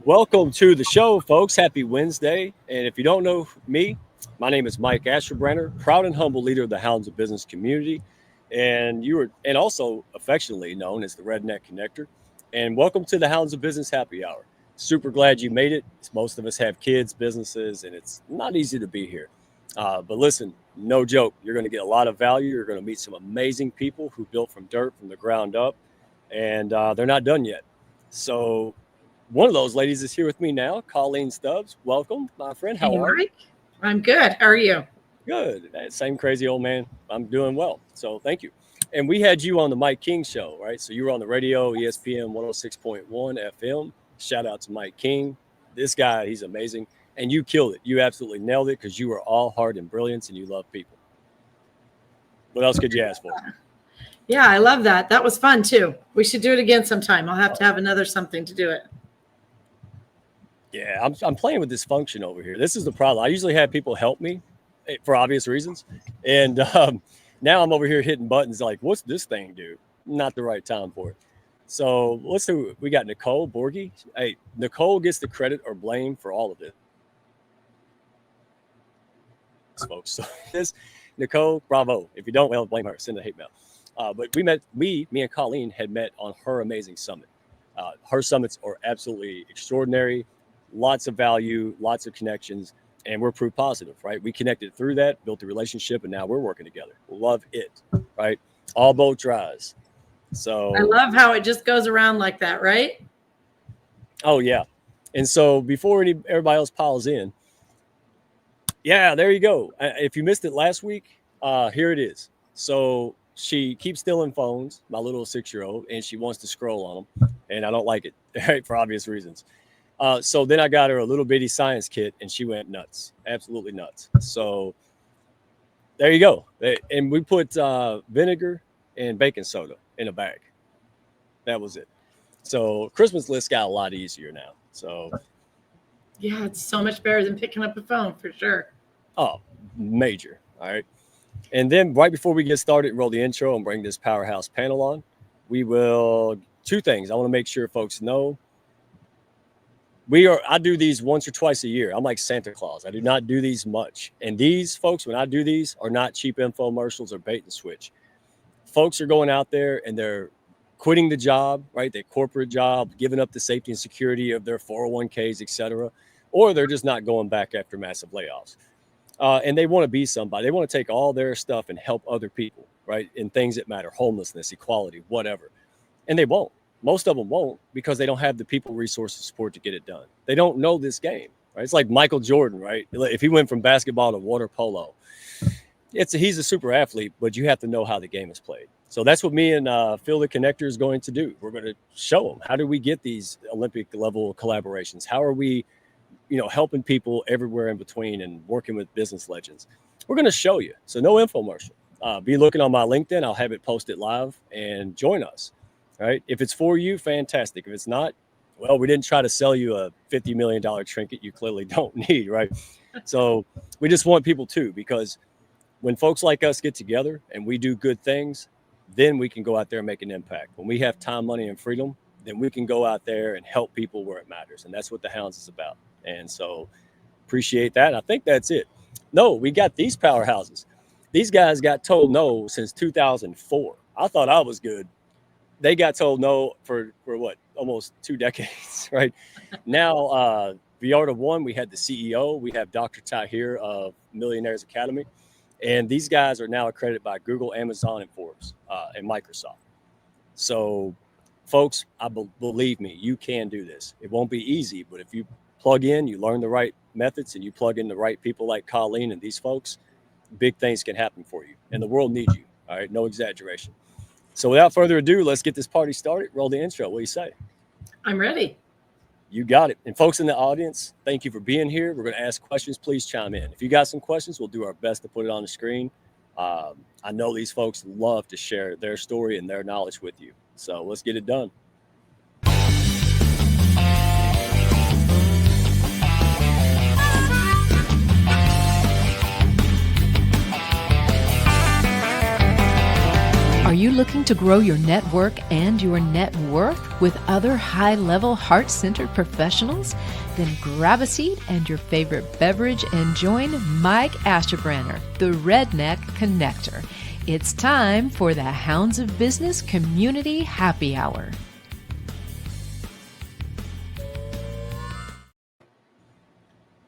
Welcome to the show, folks. Happy Wednesday. And if you don't know me, my name is Mike Asherbrenner, proud and humble leader of the Hounds of Business community. And also affectionately known as the Redneck Connector. And welcome to the Hounds of Business Happy Hour. Super glad you made it. Most of us have kids, businesses, and it's not easy to be here. But listen, no joke. You're going to get a lot of value. You're going to meet some amazing people who built from dirt, from the ground up, and they're not done yet. So one of those ladies is here with me now, Colleen Stubbs. Welcome, my friend. How are you? I'm good. How are you? Good. Same crazy old man. I'm doing well. So thank you. And we had you on the Mike King show, right? So you were on the radio, ESPN 106.1 FM. Shout out to Mike King. This guy, he's amazing. And you killed it. You absolutely nailed it because you were all heart and brilliance and you love people. What else could you ask for? Yeah, I love that. That was fun too. We should do it again sometime. I'll have to have another something to do it. Yeah, I'm playing with dysfunction over here. This is the problem. I usually have people help me for obvious reasons. And now I'm over here hitting buttons like, what's this thing do? Not the right time for it. So let's do it. We got Nicole Borgie. Hey, Nicole gets the credit or blame for all of this, folks. So this, Nicole, bravo. If you don't, well, blame her. Send a hate mail. But me and Colleen had met on her amazing summit. Her summits are absolutely extraordinary. Lots of value, lots of connections, and we're proof positive, right? We connected through that, built a relationship, and now we're working together. Love it, right? All boats rise. So I love how it just goes around like that, right? Oh, yeah. And so before everybody else piles in, yeah, there you go. If you missed it last week, here it is. So she keeps stealing phones, my little 6-year-old, and she wants to scroll on them, and I don't like it, right, for obvious reasons. So then I got her a little bitty science kit and she went nuts, absolutely nuts. So there you go. And we put vinegar and baking soda in a bag. That was it. So Christmas list got a lot easier now. So yeah, it's so much better than picking up a phone for sure. Oh, major. All right. And then right before we get started, roll the intro and bring this powerhouse panel on. We will two things. I want to make sure folks know. I do these once or twice a year. I'm like Santa Claus. I do not do these much. And these folks, when I do these, are not cheap infomercials or bait and switch. Folks are going out there and they're quitting the job, right? Their corporate job, giving up the safety and security of their 401ks, et cetera. Or they're just not going back after massive layoffs. And they want to be somebody. They want to take all their stuff and help other people, right? In things that matter, homelessness, equality, whatever. And they won't. Most of them won't because they don't have the people, resources, support to get it done. They don't know this game, right? It's like Michael Jordan, right? If he went from basketball to water polo, he's a super athlete, but you have to know how the game is played. So that's what me and Phil the Connector is going to do. We're going to show them how do we get these Olympic level collaborations? How are we, helping people everywhere in between and working with business legends? We're going to show you. So no infomercial. Be looking on my LinkedIn. I'll have it posted live and join us. Right. If it's for you, fantastic. If it's not, well, we didn't try to sell you a $50 million trinket you clearly don't need. Right. So we just want people to, because when folks like us get together and we do good things, then we can go out there and make an impact. When we have time, money, and freedom, then we can go out there and help people where it matters. And that's what the Hounds is about. And so appreciate that. I think that's it. No, we got these powerhouses. These guys got told no since 2004. I thought I was good. They got told no for what, almost 2 decades, right? Now, the art of one, we had the CEO. We have Dr. Tahir of Millionaires Academy. And these guys are now accredited by Google, Amazon, and Forbes, and Microsoft. So, folks, believe me, you can do this. It won't be easy, but if you plug in, you learn the right methods, and you plug in the right people like Colleen and these folks, big things can happen for you. And the world needs you, all right? No exaggeration. So without further ado, let's get this party started. Roll the intro. What do you say? I'm ready. You got it. And folks in the audience, thank you for being here. We're going to ask questions. Please chime in. If you got some questions, we'll do our best to put it on the screen. I know these folks love to share their story and their knowledge with you. So let's get it done. Are you looking to grow your network and your net worth with other high-level, heart-centered professionals? Then grab a seat and your favorite beverage and join Mike Asherbranner, the Redneck Connector. It's time for the Hounds of Business Community Happy Hour.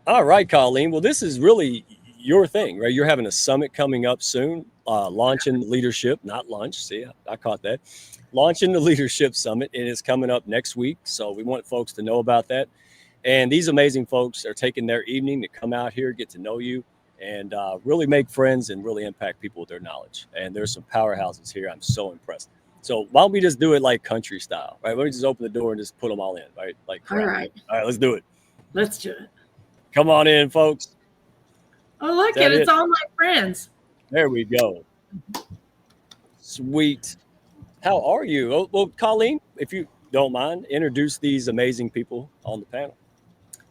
All right, Colleen. Well, this is really your thing, right? You're having a summit coming up soon, launching leadership, not lunch. See, I caught that. Launching the leadership summit, and it's coming up next week. So we want folks to know about that. And these amazing folks are taking their evening to come out here, get to know you, and really make friends and really impact people with their knowledge. And there's some powerhouses here. I'm so impressed. So why don't we just do it like country style, right? Why don't we just open the door and just put them all in, right? Like crap. All right, let's do it. Let's do it. Come on in, folks. Oh, look at it. It's all my friends. There we go. Sweet. How are you? Oh, well, Colleen, if you don't mind, introduce these amazing people on the panel.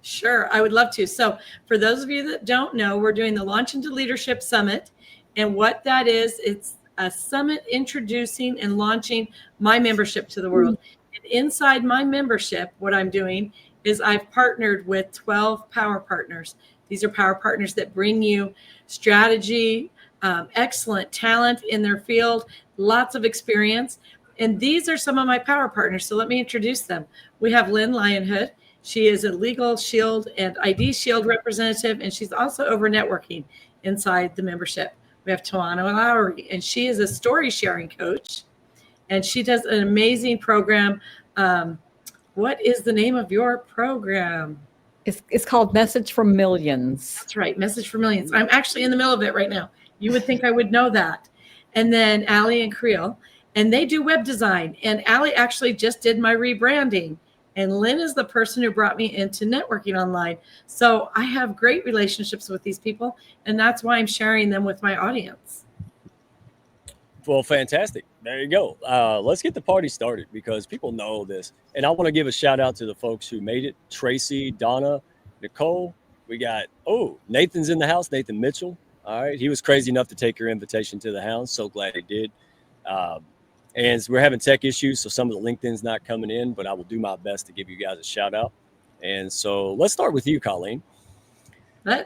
Sure, I would love to. So for those of you that don't know, we're doing the Launch into Leadership Summit. And what that is, it's a summit introducing and launching my membership to the world. And inside my membership, what I'm doing is I've partnered with 12 power partners. These are power partners that bring you strategy, excellent talent in their field, lots of experience. And these are some of my power partners. So let me introduce them. We have Lynn Lionhood. She is a Legal Shield and ID Shield representative, and she's also over networking inside the membership. We have Tawana Lowry, and she is a story sharing coach, and she does an amazing program. What is the name of your program? It's called Message for Millions. That's right, Message for Millions. I'm actually in the middle of it right now. You would think I would know that. And then Allie and Creel, and they do web design. And Allie actually just did my rebranding. And Lynn is the person who brought me into networking online. So I have great relationships with these people, and that's why I'm sharing them with my audience. Well, fantastic. There you go. Let's get the party started because people know this. And I want to give a shout out to the folks who made it. Tracy, Donna, Nicole. We got, Nathan's in the house, Nathan Mitchell. All right. He was crazy enough to take your invitation to the Hounds. So glad he did. And we're having tech issues, so some of the LinkedIn's not coming in, but I will do my best to give you guys a shout out. And so let's start with you, Colleen.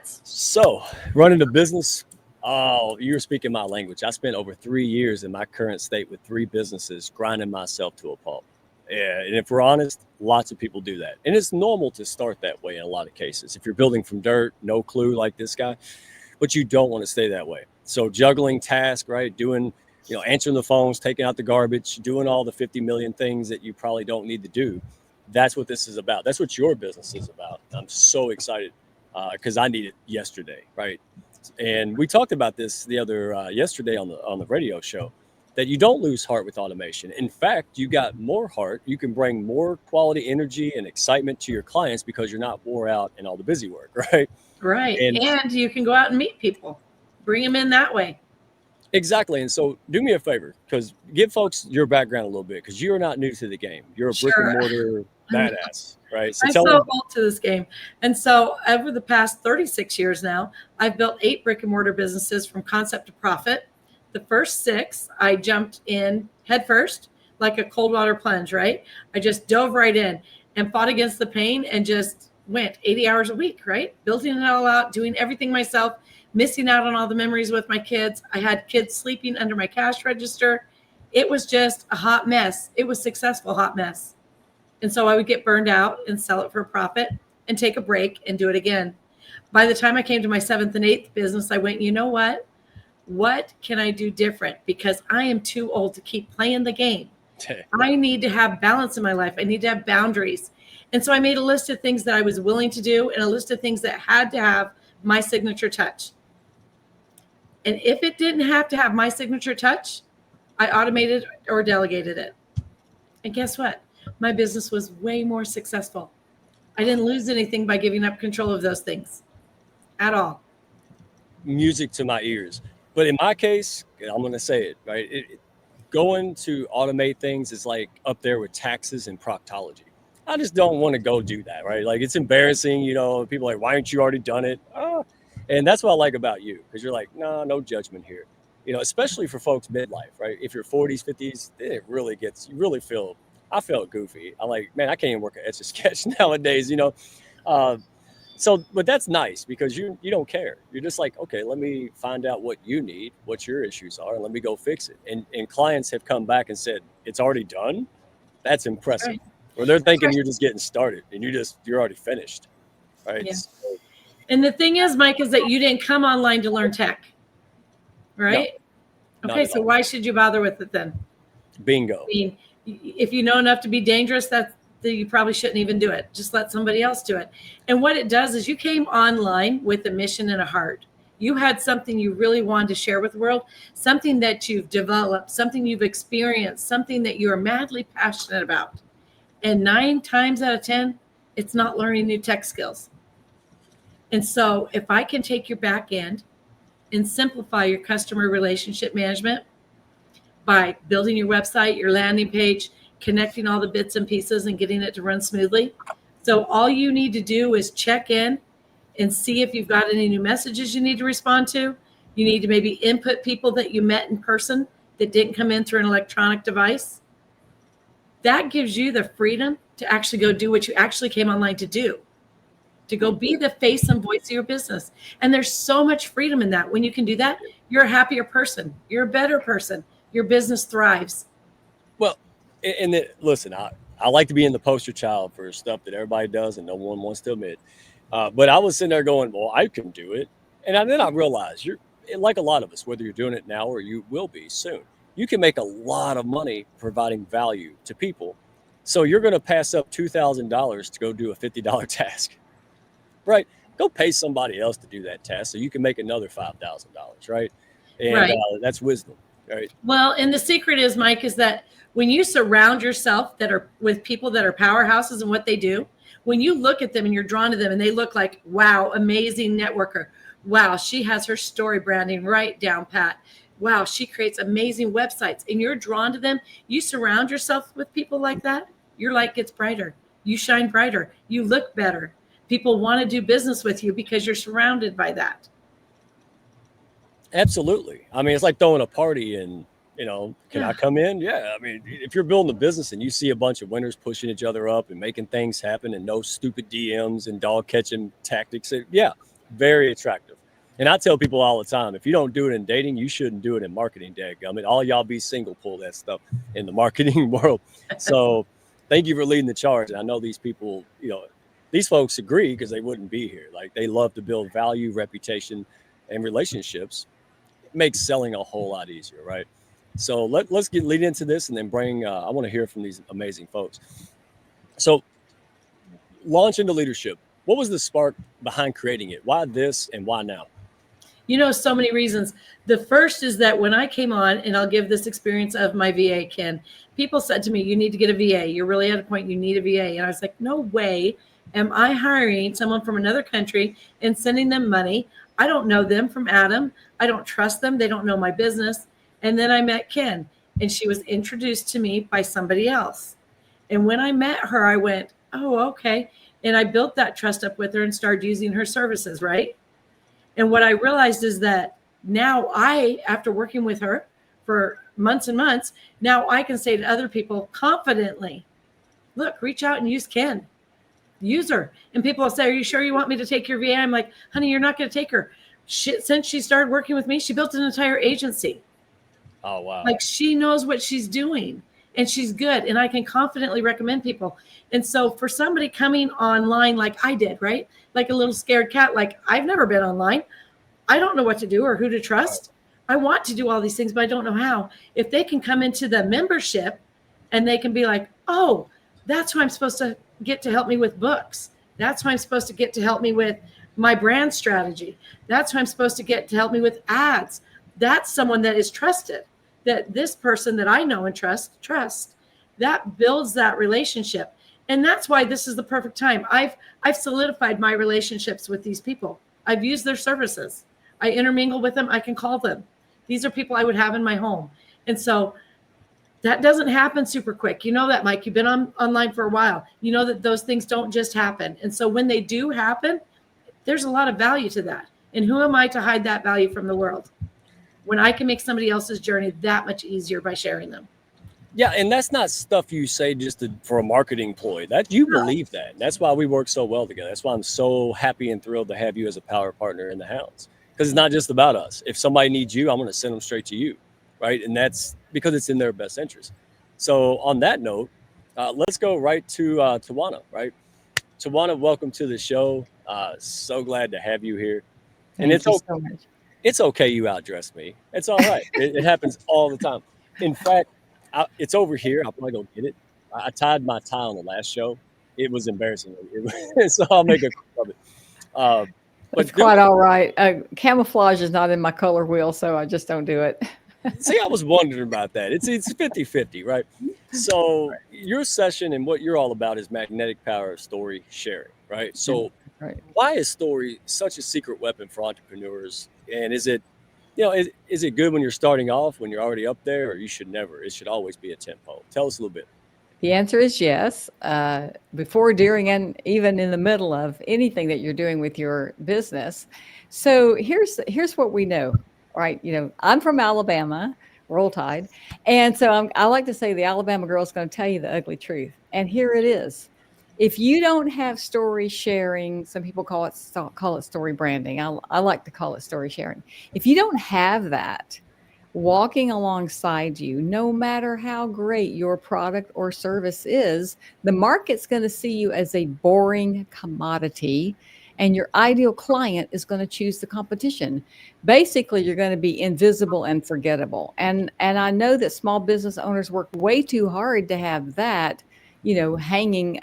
So running a business. Oh, you're speaking my language. I spent over 3 years in my current state with 3 businesses, grinding myself to a pulp. Yeah, and if we're honest, lots of people do that. And it's normal to start that way in a lot of cases. If you're building from dirt, no clue like this guy, but you don't want to stay that way. So juggling tasks, right? Doing, answering the phones, taking out the garbage, doing all the 50 million things that you probably don't need to do. That's what this is about. That's what your business is about. I'm so excited because I need it yesterday, right? And we talked about this yesterday on the radio show, that you don't lose heart with automation. In fact, you got more heart. You can bring more quality energy and excitement to your clients because you're not wore out in all the busy work, right? Right. And you can go out and meet people, bring them in that way. Exactly. And so do me a favor, because give folks your background a little bit, because you're not new to the game. You're a brick and mortar badass, right? So I'm so old to this game. And so over the past 36 years now, I've built 8 brick and mortar businesses from concept to profit. The first 6, I jumped in head first, like a cold water plunge, right? I just dove right in and fought against the pain and just went 80 hours a week, right? Building it all out, doing everything myself, missing out on all the memories with my kids. I had kids sleeping under my cash register. It was just a hot mess. It was successful hot mess. And so I would get burned out and sell it for a profit and take a break and do it again. By the time I came to my 7th and 8th business, I went, you know what? What can I do different? Because I am too old to keep playing the game. I need to have balance in my life. I need to have boundaries. And so I made a list of things that I was willing to do and a list of things that had to have my signature touch. And if it didn't have to have my signature touch, I automated or delegated it. And guess what? My business was way more successful. I didn't lose anything by giving up control of those things at all. Music to my ears. But in my case, I'm going to say it, right? Going to automate things is like up there with taxes and proctology. I just don't want to go do that, right? Like, it's embarrassing, people are like, why aren't you already done it? And that's what I like about you, because you're like, no judgment here. especially for folks midlife, right? If you're 40s, 50s, then it really gets, you really feel, I felt goofy. I'm like, man, I can't even work an Etch a Sketch nowadays. Uh, so, but that's nice because you don't care. You're just like, okay, let me find out what you need, what your issues are, and let me go fix it. And clients have come back and said, it's already done. That's impressive. Right. Or they're That's thinking right. you're just getting started and you're already finished. Right. Yeah. So, And the thing is, Mike, is that you didn't come online to learn tech, no, right? not Okay, at so all. why should you bother with it then? Bingo. I mean, if you know enough to be dangerous, that you probably shouldn't even do it. Just let somebody else do it. And what it does is you came online with a mission and a heart. You had something you really wanted to share with the world, something that you've developed, something you've experienced, something that you're madly passionate about. And 9 times out of 10, it's not learning new tech skills. And so if I can take your back end and simplify your customer relationship management by building your website, your landing page, connecting all the bits and pieces and getting it to run smoothly. So all you need to do is check in and see if you've got any new messages you need to respond to. You need to maybe input people that you met in person that didn't come in through an electronic device. That gives you the freedom to actually go do what you actually came online to do, to go be the face and voice of your business. And there's so much freedom in that. When you can do that, you're a happier person. You're a better person. Your business thrives. Well, listen, I like to be in the poster child for stuff that everybody does and no one wants to admit. But I was sitting there going, well, I can do it. And then I realized you're like a lot of us, whether you're doing it now or you will be soon, you can make a lot of money providing value to people. So you're going to pass up $2,000 to go do a $50 task, right? Go pay somebody else to do that task so you can make another $5,000, right? And Right. That's wisdom, right? Well, and the secret is, Mike, is that when you surround yourself that are with people that are powerhouses in what they do, when you look at them and you're drawn to them and they look like, wow, amazing networker. Wow, she has her story branding right down pat. Wow, she creates amazing websites and you're drawn to them. You surround yourself with people like that, your light gets brighter. You shine brighter. You look better. People want to do business with you because you're surrounded by that. Absolutely. I mean, it's like throwing a party and, can Yeah. I come in? Yeah. I mean, if you're building a business and you see a bunch of winners pushing each other up and making things happen and no stupid DMs and dog catching tactics, yeah, very attractive. And I tell people all the time, if you don't do it in dating, you shouldn't do it in marketing, dadgummit. All y'all be single pull that stuff in the marketing world. So thank you for leading the charge. And I know these people, these folks agree because they wouldn't be here. Like they love to build value, reputation, and relationships. It makes selling a whole lot easier, right? So let's lead into this and then bring, I want to hear from these amazing folks. So launch into leadership. What was the spark behind creating it? Why this and why now? So many reasons. The first is that when I came on, and I'll give this experience of my VA, Ken, people said to me, you need to get a VA. You're really at a point you need a VA. And I was like, no way am I hiring someone from another country and sending them money. I don't know them from Adam. I don't trust them. They don't know my business. And then I met Ken, and she was introduced to me by somebody else. And when I met her, I went, oh, okay. And I built that trust up with her and started using her services, right? And what I realized is that now after working with her for months and months, now I can say to other people confidently, look, reach out and use Ken. Use her. And people will say, are you sure you want me to take your VA? I'm like, honey, you're not going to take her. Since she started working with me, she built an entire agency. Oh, wow. Like she knows what she's doing and she's good. And I can confidently recommend people. And so for somebody coming online like I did, right? Like a little scared cat, like I've never been online. I don't know what to do or who to trust. I want to do all these things, but I don't know how. If they can come into the membership and they can be like, oh, that's who I'm supposed to get to help me with books. That's who I'm supposed to get to help me with my brand strategy. That's who I'm supposed to get to help me with ads. That's someone that is trusted, that this person that I know and trust, that builds that relationship. And that's why this is the perfect time. I've solidified my relationships with these people. I've used their services. I intermingle with them. I can call them. These are people I would have in my home. And so that doesn't happen super quick. You know that, Mike. You've been online for a while. You know that those things don't just happen. And so when they do happen, there's a lot of value to that. And who am I to hide that value from the world? when I can make somebody else's journey that much easier by sharing them. Yeah, and that's not stuff you say just for a marketing ploy. That you No. believe that. And that's why we work so well together. That's why I'm so happy and thrilled to have you as a power partner in the Hounds. Because it's not just about us. If somebody needs you, I'm going to send them straight to you, right? And that's because it's in their best interest. So on that note, let's go right to Tawana, right? Tawana, welcome to the show. So glad to have you here. And Thank you so much. it's okay you outdressed me. It's all right. It happens all the time. In fact, it's over here. I'll probably go get it. I tied my tie on the last show. It was embarrassing. So I'll make a quick of it. It's But quite all right. Camouflage is not in my color wheel, so I just don't do it. see, I was wondering about that. It's 50-50, right? So your session and what you're all about is magnetic power of story sharing, right? So Right. why is story such a secret weapon for entrepreneurs? And is it, is it good when you're starting off, when you're already up there, or you should never? It should always be a tempo. Tell us a little bit. The answer is yes. Before, during, and even in the middle of anything that you're doing with your business. So here's what we know, right? I'm from Alabama, Roll Tide, and so I like to say the Alabama girl is going to tell you the ugly truth, and here it is. If you don't have story sharing, some people call it story branding. I like to call it story sharing. If you don't have that walking alongside you, no matter how great your product or service is, the market's going to see you as a boring commodity, and your ideal client is going to choose the competition. Basically, you're going to be invisible and forgettable. And I know that small business owners work way too hard to have that, hanging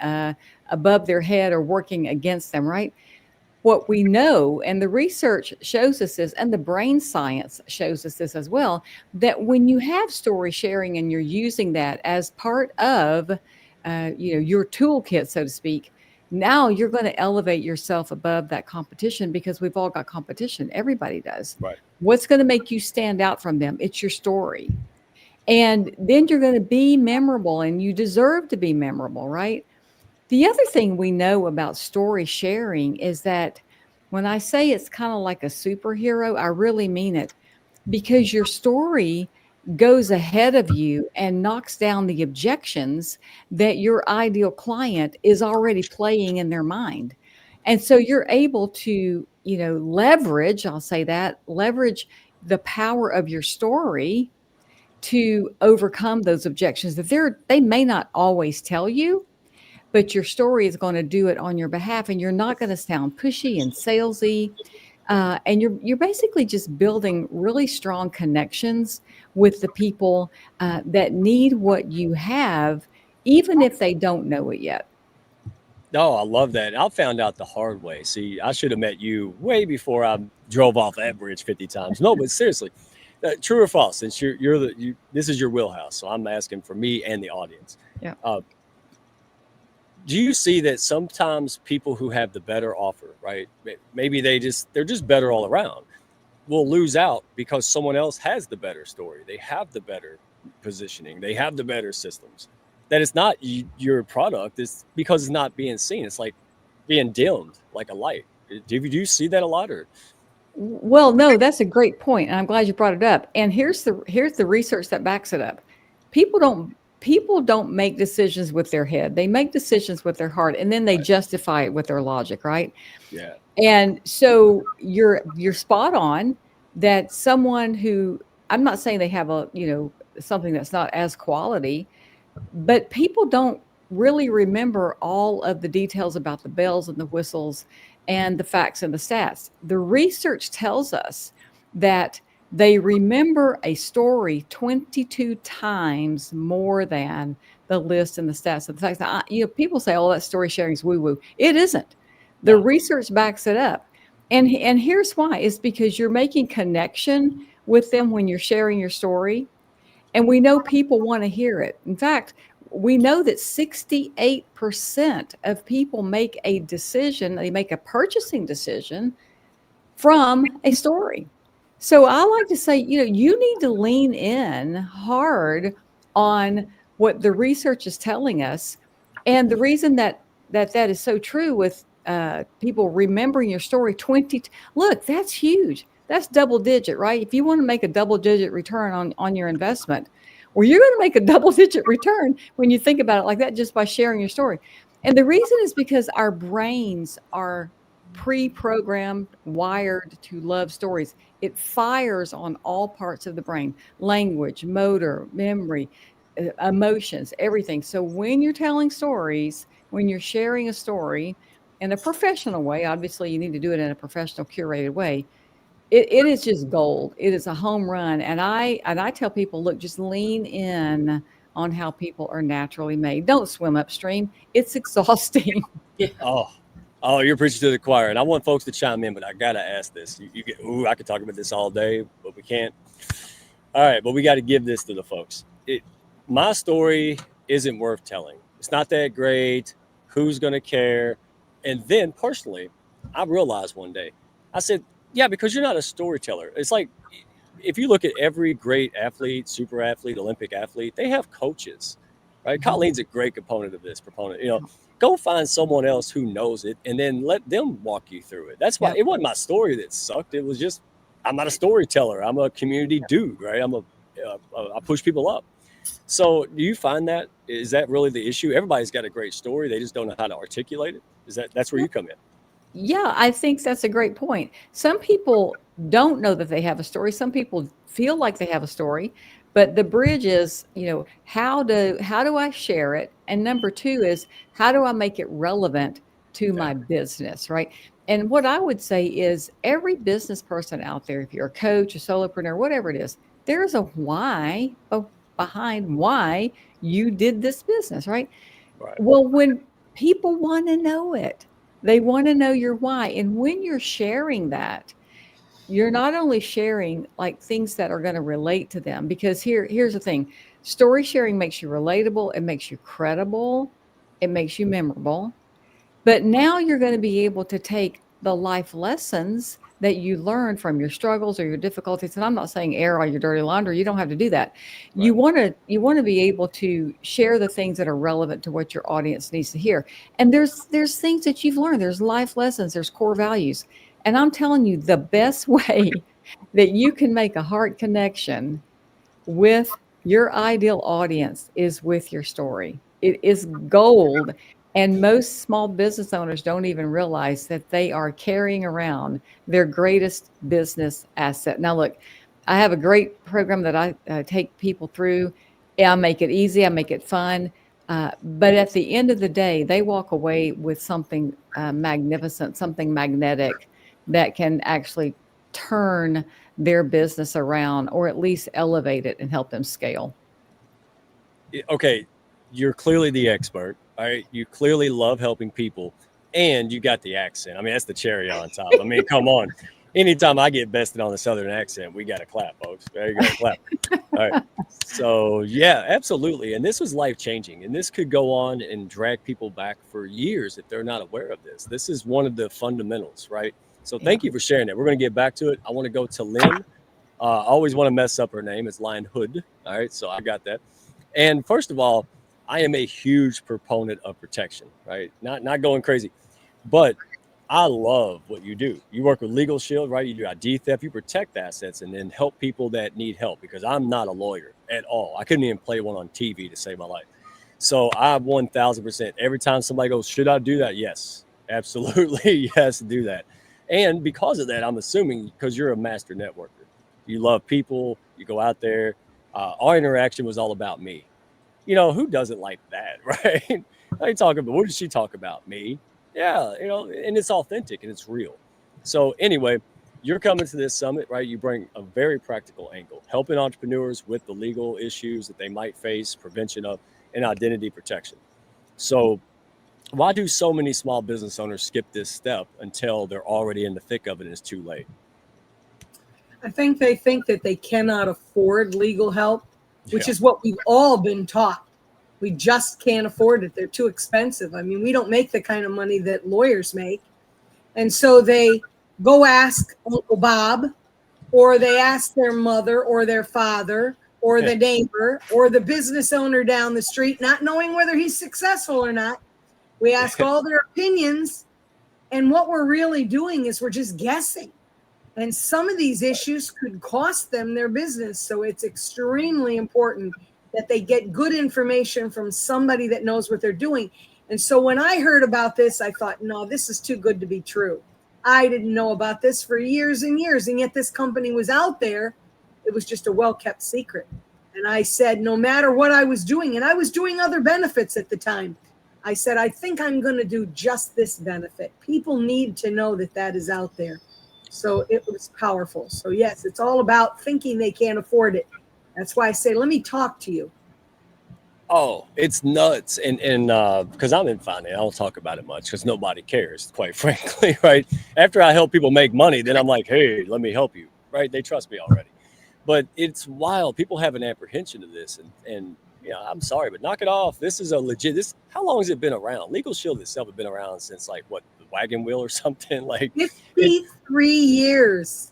above their head or working against them, right? What we know, and the research shows us this, and the brain science shows us this as well, that when you have story sharing and you're using that as part of, your toolkit, so to speak, now you're going to elevate yourself above that competition, because we've all got competition. Everybody does. Right. What's going to make you stand out from them? It's your story. And then you're going to be memorable, and you deserve to be memorable, right? The other thing we know about story sharing is that when I say it's kind of like a superhero, I really mean it, because your story goes ahead of you and knocks down the objections that your ideal client is already playing in their mind. And so you're able to, leverage, I'll say that, leverage the power of your story to overcome those objections that they may not always tell you, but your story is going to do it on your behalf, and you're not going to sound pushy and salesy. And you're basically just building really strong connections with the people that need what you have, even if they don't know it yet. No, I love that. I found out the hard way. See, I should have met you way before I drove off that bridge 50 times. No, but seriously, true or false? Since this is your wheelhouse, so I'm asking for me and the audience. Yeah. Do you see that sometimes people who have the better offer, right? Maybe they're just better all around, will lose out because someone else has the better story. They have the better positioning. They have the better systems. That it's not your product. It's because it's not being seen. It's like being dimmed like a light. Do you see that a lot? Or Well, no, that's a great point, and I'm glad you brought it up. And here's the research that backs it up. People don't make decisions with their head. They make decisions with their heart, and then they Right. justify it with their logic, right? Yeah. And so you're spot on that someone who, I'm not saying they have something that's not as quality, but people don't really remember all of the details about the bells and the whistles and the facts and the stats. The research tells us that they remember a story 22 times more than the list and the stats and the facts. Now, people say, "Oh, that story sharing is woo-woo." It isn't. The No. research backs it up. And here's why. It's because you're making connection with them when you're sharing your story. And we know people want to hear it. In fact, we know that 68% of people make a decision, they make a purchasing decision from a story. So I like to say, you need to lean in hard on what the research is telling us. And the reason that is so true with people remembering your story look, that's huge. that's double digit, right? If you want to make a double digit return on your investment, well, you're going to make a double digit return when you think about it like that, just by sharing your story. And the reason is because our brains are pre-programmed, wired to love stories. It fires on all parts of the brain: language, motor, memory, emotions, everything. So when you're telling stories, when you're sharing a story in a professional way, obviously you need to do it in a professional, curated way. It is just gold. It is a home run. And I tell people, look, just lean in on how people are naturally made. Don't swim upstream. It's exhausting. Yeah. Oh, you're preaching to the choir, and I want folks to chime in, but I gotta ask this. You get, I could talk about this all day, but we can't. All right, but we got to give this to the folks. My story isn't worth telling. It's not that great. Who's gonna care? And then personally, I realized one day, I said, yeah, because you're not a storyteller. It's like if you look at every great athlete, super athlete, Olympic athlete, they have coaches, right? Colleen's a great component of this proponent. Go find someone else who knows it and then let them walk you through it. That's why it wasn't my story that sucked. It was just, I'm not a storyteller. I'm a community dude, right? I push people up. So do you find that, is that really the issue? Everybody's got a great story. They just don't know how to articulate it. That's where you come in? Yeah, I think that's a great point. Some people don't know that they have a story. Some people feel like they have a story, but the bridge is, how do I share it? And number two is, how do I make it relevant to my business, right? And what I would say is, every business person out there, if you're a coach, a solopreneur, whatever it is, there's a why behind why you did this business, right? Right. Well, when people want to know it, they want to know your why. And when you're sharing that, you're not only sharing like things that are going to relate to them, because here's the thing: story sharing makes you relatable, it makes you credible, it makes you memorable. But now you're going to be able to take the life lessons that you learn from your struggles or your difficulties. And I'm not saying air all your dirty laundry. You don't have to do that. Right. You want to be able to share the things that are relevant to what your audience needs to hear. And there's things that you've learned. There's life lessons. There's core values. And I'm telling you, the best way that you can make a heart connection with your ideal audience is with your story. It is gold. And most small business owners don't even realize that they are carrying around their greatest business asset. Now, look, I have a great program that I take people through. I make it easy, I make it fun. But at the end of the day, they walk away with something magnificent, something magnetic that can actually turn their business around, or at least elevate it and help them scale. Okay, you're clearly the expert. All right, you clearly love helping people, and you got the accent. I mean, that's the cherry on top. I mean, come on. Anytime I get bested on the Southern accent, we got to clap, folks. There you go, clap. All right. So yeah, absolutely. And this was life changing, and this could go on and drag people back for years if they're not aware of this. This is one of the fundamentals, right? So thank you for sharing that. We're going to get back to it. I want to go to Lynn. I always want to mess up her name. It's Lion Hood. All right, so I got that. And first of all, I am a huge proponent of protection, right? Not going crazy, but I love what you do. You work with Legal Shield, right? You do ID theft, you protect assets, and then help people that need help, because I'm not a lawyer at all. I couldn't even play one on TV to save my life. So I 1000%. Every time somebody goes, should I do that? Yes, absolutely. Yes, do that. And because of that, I'm assuming because you're a master networker, you love people, you go out there. Our interaction was all about me. Who doesn't like that, right? I talk about, what did she talk about? Me. Yeah, and it's authentic and it's real. So anyway, you're coming to this summit, right? You bring a very practical angle, helping entrepreneurs with the legal issues that they might face, prevention of, and identity protection. So why do so many small business owners skip this step until they're already in the thick of it and it's too late? I think they think that they cannot afford legal help, which is what we've all been taught. We just can't afford it. They're too expensive. I mean, we don't make the kind of money that lawyers make. And so they go ask Uncle Bob, or they ask their mother or their father or the neighbor or the business owner down the street, not knowing whether he's successful or not. We ask all their opinions. And what we're really doing is we're just guessing. And some of these issues could cost them their business. So it's extremely important that they get good information from somebody that knows what they're doing. And so when I heard about this, I thought, no, this is too good to be true. I didn't know about this for years and years. And yet this company was out there. It was just a well-kept secret. And I said, no matter what I was doing, and I was doing other benefits at the time, I said, I think I'm going to do just this benefit. People need to know that that is out there. So it was powerful. So yes, it's all about thinking they can't afford it. That's why I say, let me talk to you. Oh, it's nuts. And because I'm in finance, I don't talk about it much because nobody cares, quite frankly, right? After I help people make money, then I'm like, hey, let me help you, right? They trust me already. But it's wild. People have an apprehension of this. And you know, I'm sorry, but knock it off. This is a legit, how long has it been around? Legal Shield itself has been around since like what, the wagon wheel or something? Like 53 years.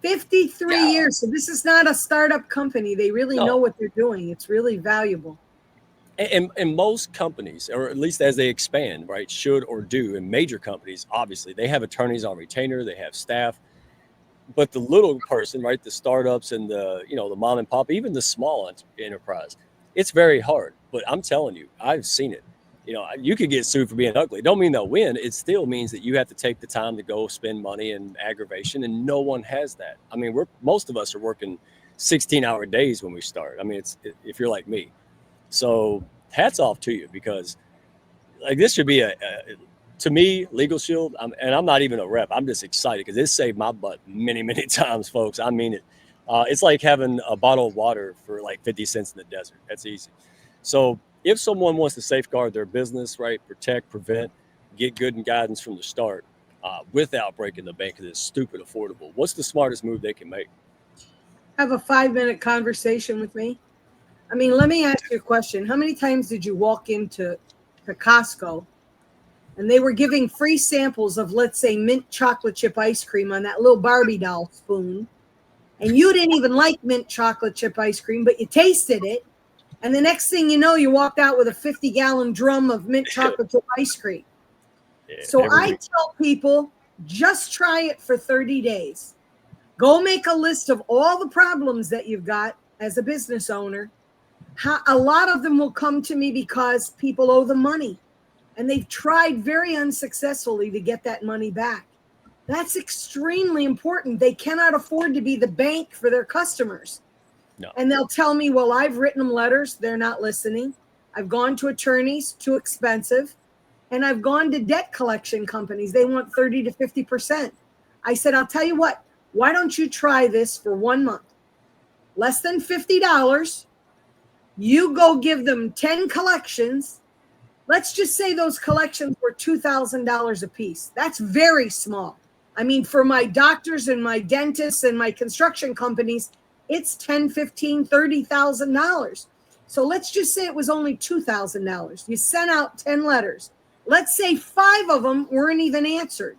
53 Yeah. years. So this is not a startup company. They really No. know what they're doing. It's really valuable. And most companies, or at least as they expand, right, should or do, and major companies, obviously, they have attorneys on retainer, they have staff. But the little person, right, the startups and the, you know, the mom and pop, even the small enterprise, it's very hard. But I'm telling you, I've seen it. You know, you could get sued for being ugly. Don't mean they'll win. It still means that you have to take the time to go spend money and aggravation, and no one has that. I mean, most of us are working 16-hour days when we start. I mean, if you're like me. So hats off to you, because like this should be to me, Legal Shield, and I'm not even a rep. I'm just excited because it saved my butt many, many times, folks. I mean it. It's like having a bottle of water for like 50 cents in the desert. That's easy. So if someone wants to safeguard their business, right, protect, prevent, get good and guidance from the start without breaking the bank, because it's stupid affordable, what's the smartest move they can make? Have a 5-minute conversation with me. I mean, let me ask you a question. How many times did you walk into Costco and they were giving free samples of, let's say, mint chocolate chip ice cream on that little Barbie doll spoon, and you didn't even like mint chocolate chip ice cream, but you tasted it, and the next thing you know, you walked out with a 50-gallon drum of mint chocolate chip ice cream. Yeah, So I tell people, just try it for 30 days. Go make a list of all the problems that you've got as a business owner. A lot of them will come to me because people owe them money, and they've tried very unsuccessfully to get that money back. That's extremely important. They cannot afford to be the bank for their customers. No. And they'll tell me, well, I've written them letters. They're not listening. I've gone to attorneys, too expensive. And I've gone to debt collection companies. They want 30 to 50%. I said, I'll tell you what, why don't you try this for 1 month? Less than $50. You go give them 10 collections. Let's just say those collections were $2,000 a piece. That's very small. I mean, for my doctors and my dentists and my construction companies, it's $10,000, $15,000, $30,000. So let's just say it was only $2,000. You sent out 10 letters. Let's say 5 of them weren't even answered,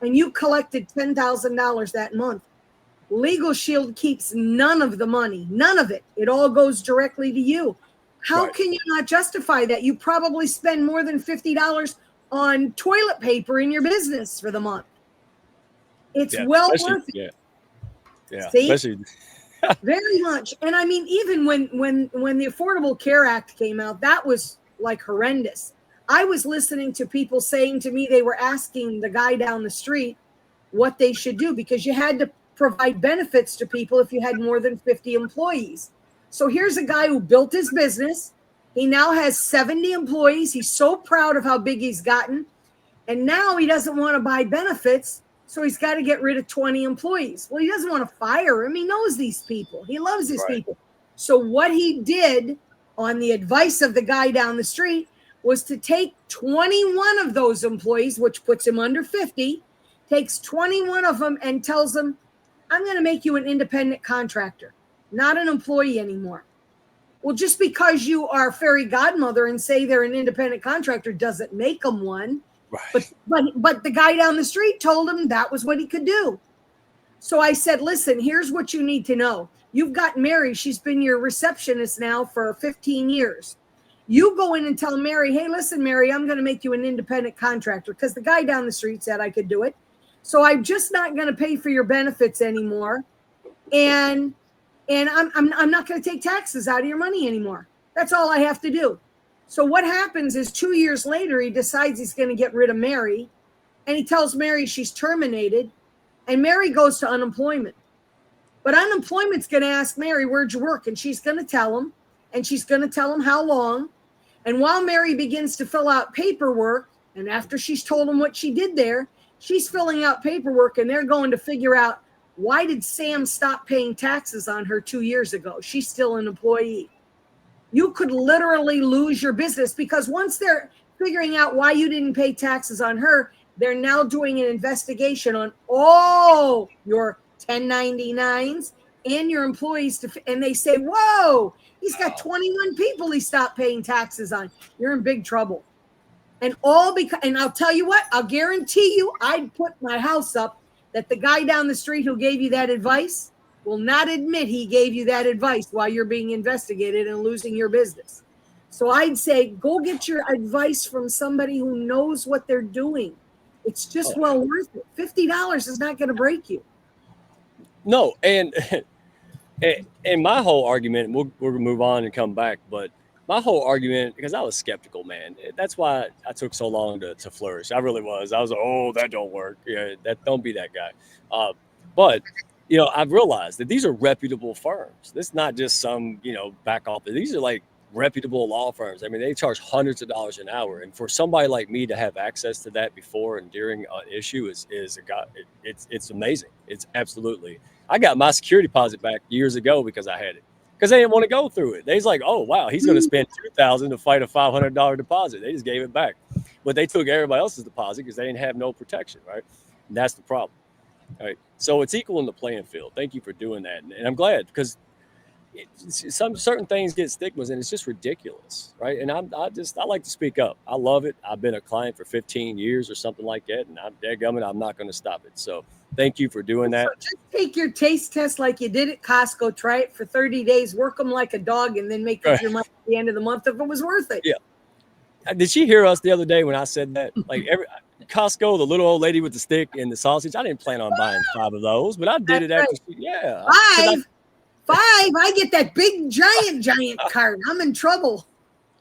and you collected $10,000 that month. Legal Shield keeps none of the money, none of it. It all goes directly to you. How Right. can you not justify that? You probably spend more than $50 on toilet paper in your business for the month. It's well worth it. Yeah. See? Especially Very much. And I mean, even when the Affordable Care Act came out, that was like horrendous. I was listening to people saying to me, they were asking the guy down the street what they should do, because you had to provide benefits to people if you had more than 50 employees. So here's a guy who built his business. He now has 70 employees. He's so proud of how big he's gotten. And now he doesn't want to buy benefits. So he's got to get rid of 20 employees. Well, he doesn't want to fire him. He knows these people. He loves his people. So what he did, on the advice of the guy down the street, was to take 21 of those employees, which puts him under 50, takes 21 of them and tells them, I'm going to make you an independent contractor, not an employee anymore. Well, just because you are a fairy godmother and say they're an independent contractor doesn't make them one. Right. But the guy down the street told him that was what he could do. So I said, listen, here's what you need to know. You've got Mary. She's been your receptionist now for 15 years. You go in and tell Mary, hey, listen, Mary, I'm going to make you an independent contractor, because the guy down the street said I could do it. So I'm just not going to pay for your benefits anymore. And I'm not going to take taxes out of your money anymore. That's all I have to do. So what happens is 2 years later, he decides he's going to get rid of Mary, and he tells Mary she's terminated, and Mary goes to unemployment. But unemployment's going to ask Mary, where'd you work? And she's going to tell him, and she's going to tell him how long. And while Mary begins to fill out paperwork, and after she's told him what she did there, she's filling out paperwork, and they're going to figure out, why did Sam stop paying taxes on her 2 years ago? She's still an employee. You could literally lose your business, because once they're figuring out why you didn't pay taxes on her, they're now doing an investigation on all your 1099s and your employees, and they say, whoa, he's got 21 people he stopped paying taxes on. You're in big trouble. And all because, and I'll tell you what, I'll guarantee you, I'd put my house up that the guy down the street who gave you that advice will not admit he gave you that advice while you're being investigated and losing your business. So I'd say, go get your advice from somebody who knows what they're doing. It's just well worth it. $50 is not going to break you. No, and my whole argument, we'll move on and come back, but my whole argument, because I was skeptical, man. That's why I took so long to flourish. I really was. I was like, oh, that don't work. Yeah, that don't be that guy. But I've realized that these are reputable firms. This is not just some back office. These are like reputable law firms. I mean, they charge hundreds of dollars an hour, and for somebody like me to have access to that before and during an issue is it's amazing. It's absolutely. I got my security deposit back years ago because I had it. Because they didn't want to go through it. They was like, oh, wow, he's going to spend $2,000 to fight a $500 deposit. They just gave it back. But they took everybody else's deposit because they didn't have no protection, right? And that's the problem. All right. So it's equal in the playing field. Thank you for doing that. And I'm glad, because some certain things get stigmas, and it's just ridiculous, right? And I like to speak up. I love it. I've been a client for 15 years or something like that, and I'm not going to stop it. So thank you for doing that. So just take your taste test like you did at Costco. Try it for 30 days, work them like a dog, and then make up your money at the end of the month if it was worth it. Yeah. Did she hear us the other day when I said that? Like Costco, the little old lady with the stick and the sausage, I didn't plan on buying 5 of those, but I did it after. Right. Five. I get that big, giant cart. I'm in trouble.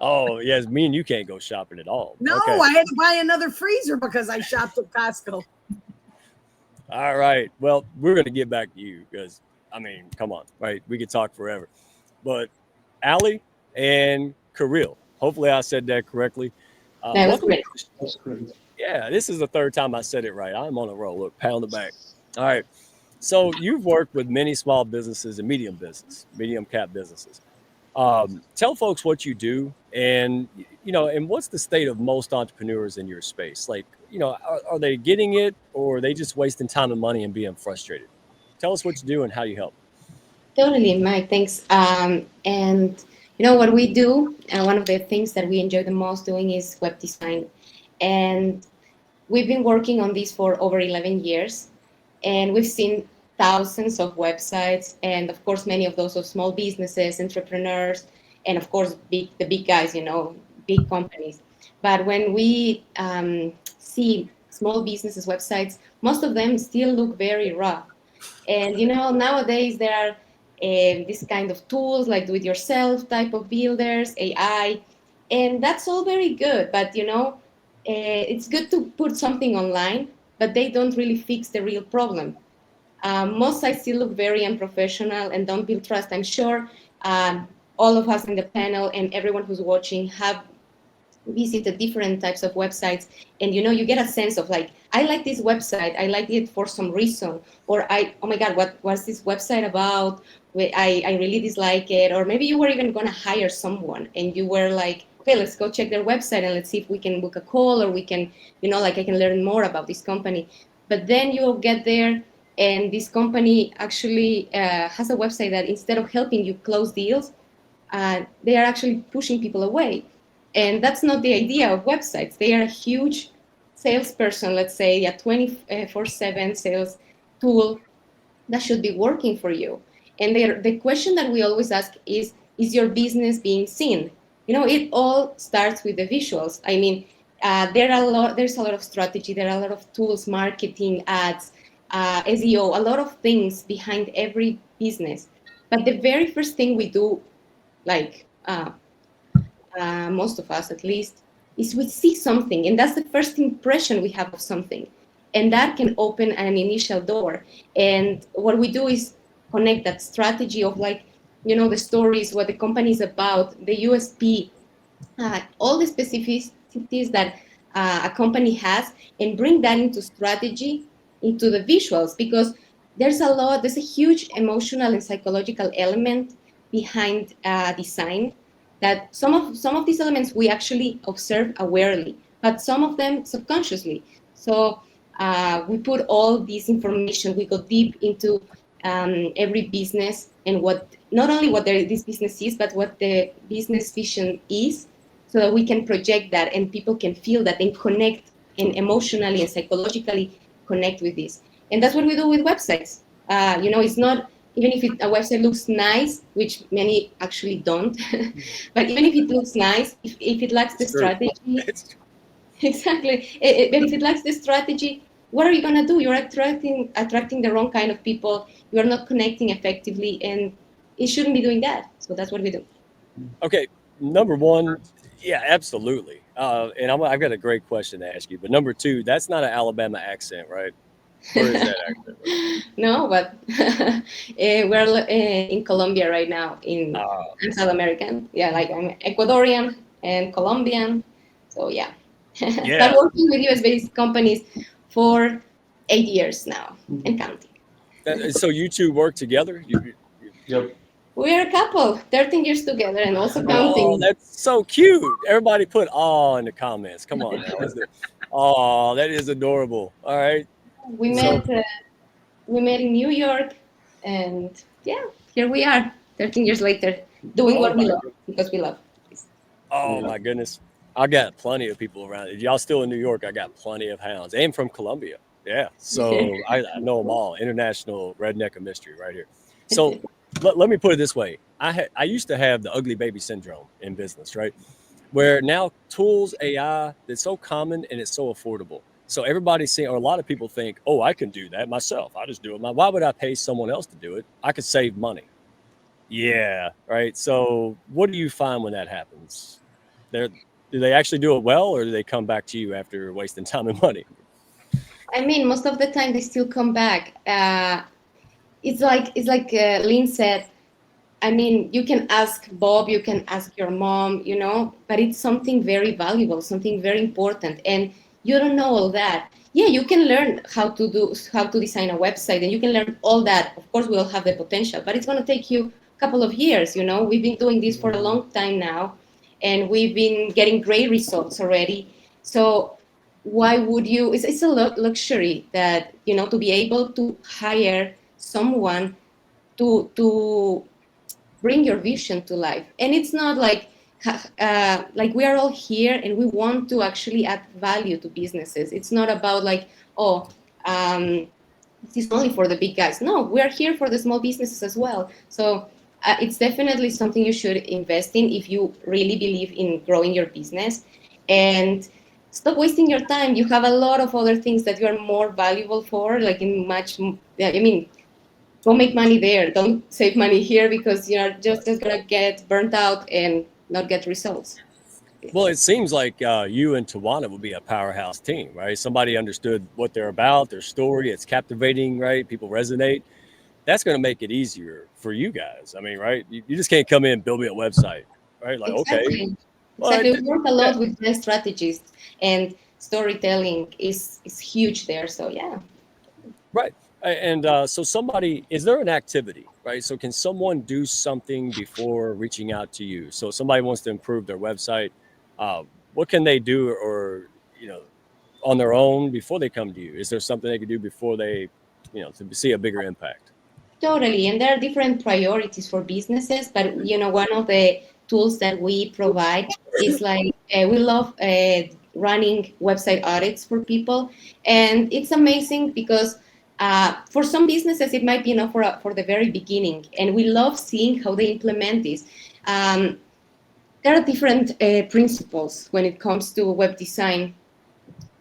Oh, yes. Me and you can't go shopping at all. No, okay. I had to buy another freezer because I shopped at Costco. All right. Well, we're going to get back to you because, I mean, come on, right? We could talk forever. But Allie and Kirill, hopefully I said that correctly. That was great. Yeah, this is the third time I said it right. I'm on a roll. Look, pat on the back. All right. So you've worked with many small businesses and medium cap businesses. Tell folks what you do, and and what's the state of most entrepreneurs in your space? Like, are they getting it, or are they just wasting time and money and being frustrated? Tell us what you do and how you help. Totally, Mike. Thanks. And what we do, one of the things that we enjoy the most doing is web design, and we've been working on this for over 11 years. And we've seen thousands of websites, and of course, many of those are small businesses, entrepreneurs, and of course, the big guys, big companies. But when we see small businesses websites, most of them still look very rough. And nowadays there are this kind of tools like do-it-yourself type of builders, AI, and that's all very good. But it's good to put something online, but they don't really fix the real problem. Most sites still look very unprofessional and don't build trust. I'm sure all of us in the panel and everyone who's watching have visited different types of websites, and you get a sense of like, I like this website, I like it for some reason, or oh my God, what's this website about? I really dislike it. Or maybe you were even going to hire someone and you were like, okay, let's go check their website and let's see if we can book a call, or we can, I can learn more about this company. But then you'll get there and this company actually has a website that instead of helping you close deals, they are actually pushing people away. And that's not the idea of websites. They are a huge salesperson, let's say, a 24/7 sales tool that should be working for you. And the question that we always ask is your business being seen? It all starts with the visuals. I mean, there's a lot of strategy, there are a lot of tools, marketing, ads, SEO, a lot of things behind every business. But the very first thing we do, like most of us at least, is we see something, and that's the first impression we have of something, and that can open an initial door. And what we do is connect that strategy of, like, the stories, what the company is about, the USP, all the specificities that a company has, and bring that into strategy, into the visuals, because there's a huge emotional and psychological element behind design, that some of these elements we actually observe awarely, but some of them subconsciously. So we put all this information, we go deep into every business, and not only what this business is, but what the business vision is, so that we can project that and people can feel that and connect, and emotionally and psychologically connect with this. And that's what we do with websites. It's not, even if a website looks nice, which many actually don't, but even if it looks nice, if it lacks the strategy, exactly. But if it lacks the strategy, what are you going to do? You're attracting the wrong kind of people. You're not connecting effectively, and it shouldn't be doing that. So that's what we do. Okay, number one, yeah, absolutely. And I've got a great question to ask you. But number two, that's not an Alabama accent, right? Where is that accent? No, but we're in Colombia right now. I'm South American. Yeah, like I'm Ecuadorian and Colombian. So yeah, Yeah. start working with US-based companies for 8 years now and counting. So you two work together? Yep. We're a couple, 13 years together, and also counting. Oh, that's so cute. Everybody put "aw" in the comments. Come on now. Oh, that is adorable. All right. We met in New York, and yeah, here we are, 13 years later, doing what we love, because we love this. Oh my goodness. I got plenty of people around. If y'all still in New York, I got plenty of hounds. And from Colombia. Yeah. So I know them all. International redneck of mystery right here. So let me put it this way. I used to have the ugly baby syndrome in business, right? Where now tools, AI, it's so common and it's so affordable. So everybody's saying, or a lot of people think, oh, I can do that myself. I just do it. Why would I pay someone else to do it? I could save money. Yeah. Right. So what do you find when that happens? Do they actually do it well, or do they come back to you after wasting time and money? I mean, most of the time they still come back. It's like Lynn said. I mean, you can ask Bob, you can ask your mom, but it's something very valuable, something very important, and you don't know all that. Yeah, you can learn how to design a website, and you can learn all that. Of course, we all have the potential, but it's going to take you a couple of years. We've been doing this for a long time now, and we've been getting great results already. So why would you? It's a luxury that to be able to hire someone to bring your vision to life. And it's not like we are all here and we want to actually add value to businesses. It's not about like, this is only for the big guys. No, we're here for the small businesses as well. So it's definitely something you should invest in if you really believe in growing your business. And stop wasting your time. You have a lot of other things that you are more valuable for, like go make money there. Don't save money here, because you're just gonna get burnt out and not get results. Well, it seems like you and Tawana would be a powerhouse team, right? Somebody understood what they're about, their story. It's captivating, right? People resonate. That's going to make it easier for you guys. I mean, right? You just can't come in and build me a website, right? Like, Exactly. okay. Exactly. We work a lot with brand strategists, and storytelling is huge there. So yeah. Right. And so is there an activity, right? So can someone do something before reaching out to you? So if somebody wants to improve their website, what can they do, or, on their own before they come to you? Is there something they can do before they, to see a bigger impact? Totally. And there are different priorities for businesses, but one of the tools that we provide is like, we love running website audits for people. And it's amazing because for some businesses, it might be enough for the very beginning. And we love seeing how they implement this. there are different principles when it comes to web design,